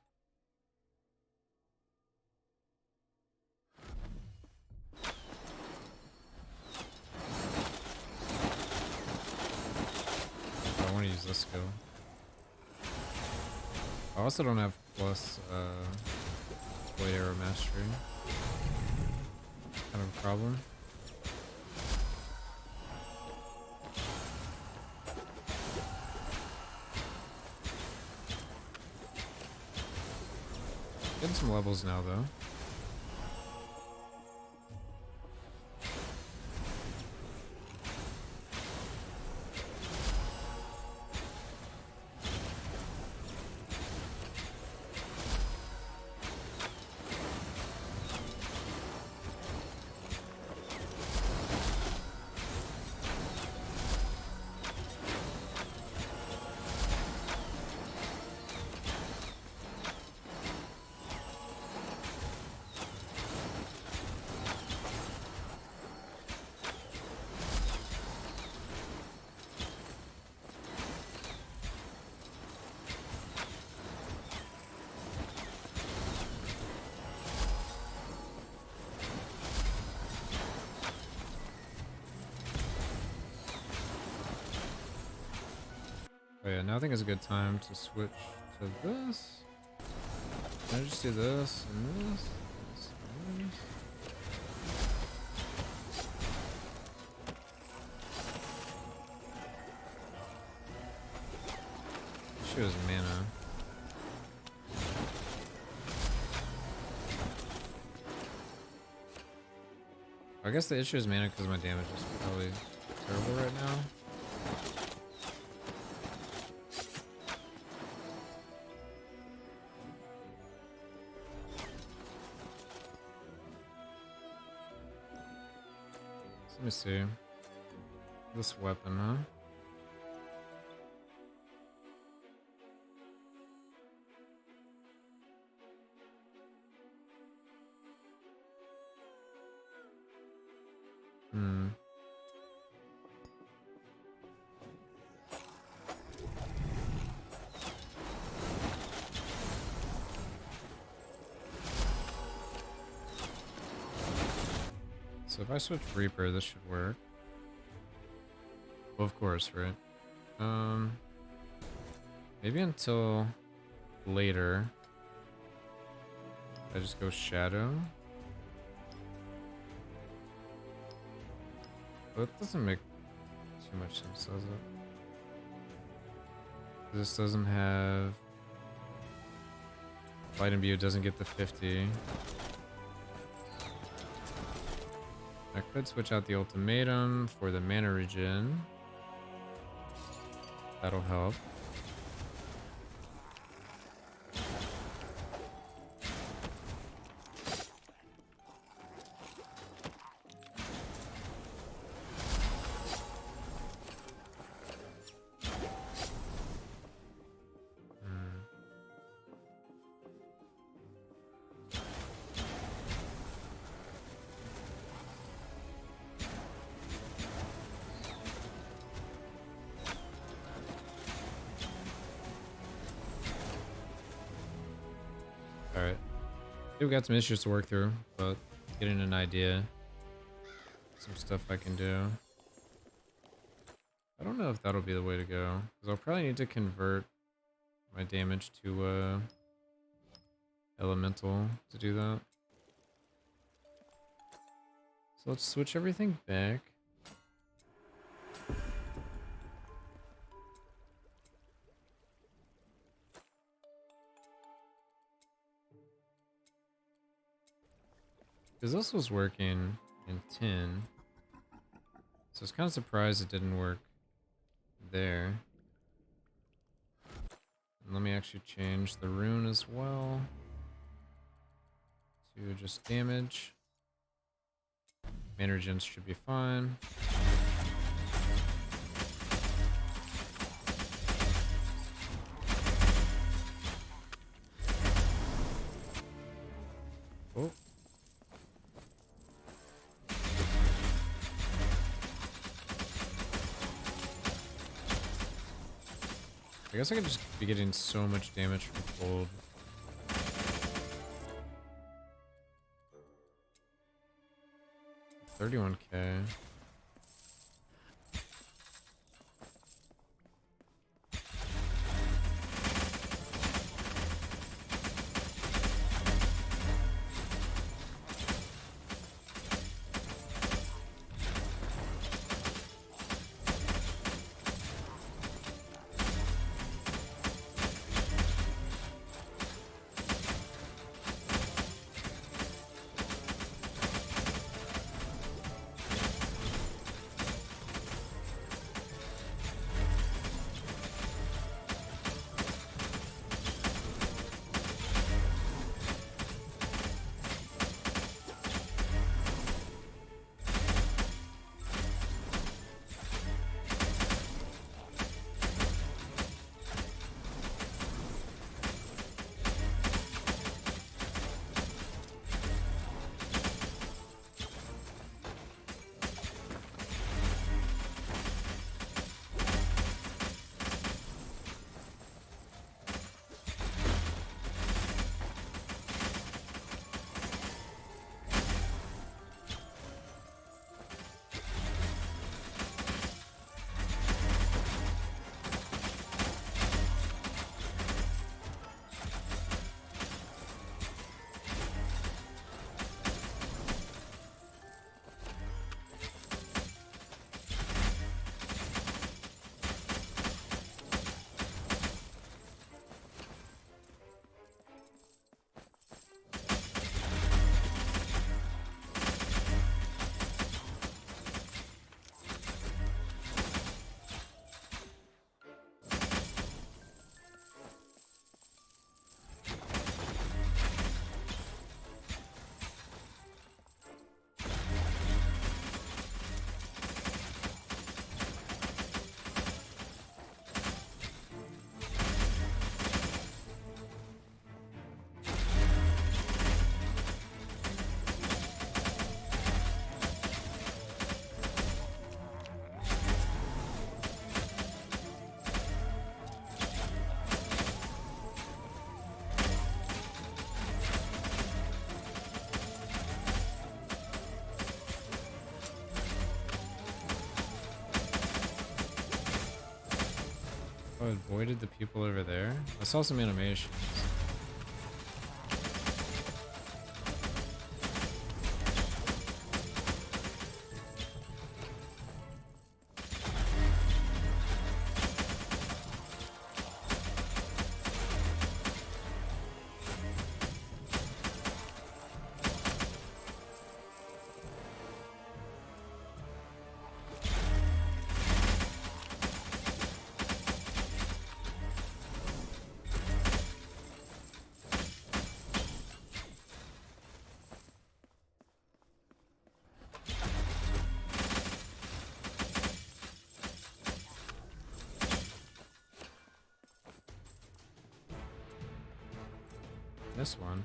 I want to use this skill. I also don't have plus Blade Arrow Mastery. Kind of a problem. Getting some levels now though. yeah, now I think is a good time to switch to this. Can I just do this and this? This and this? She was mana. I guess the issue is mana because my damage is probably terrible right now. So let me see. This weapon, huh? Hmm. So if I switch Reaper, this should work. Well, of course, right? Maybe until later. I just go Shadow. But it doesn't make too much sense, does it? This doesn't have... Light Imbue doesn't get the 50. I could switch out the ultimatum for the mana regen. That'll help. Alright. We've got some issues to work through, but getting an idea. Some stuff I can do. I don't know if that'll be the way to go. Because I'll probably need to convert my damage to elemental to do that. So let's switch everything back. Because this was working in 10. So I was kind of surprised it didn't work there. And let me actually change the rune as well to just damage. Mana gens should be fine. Oh. I guess I could just be getting so much damage from cold. $31K. avoided the people over there. I saw some animations. This one.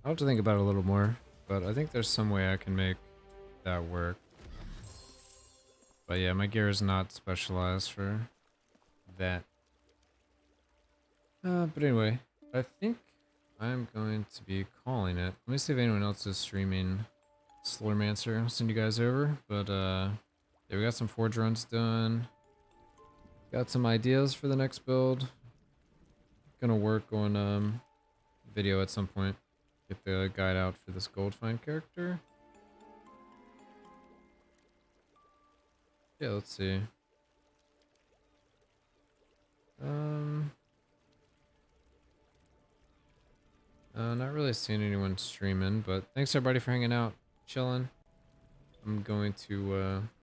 I'll have to think about it a little more, but I think there's some way I can make that work. But yeah, my gear is not specialized for that. But anyway, I think I'm going to be calling it. Let me see if anyone else is streaming Slurmancer. I'll send you guys over. But yeah, we got some forge runs done. Got some ideas for the next build. Gonna work on video at some point. Get the guide out for this gold find character. Yeah, let's see. Not really seeing anyone streaming, but thanks everybody for hanging out, chilling. I'm going to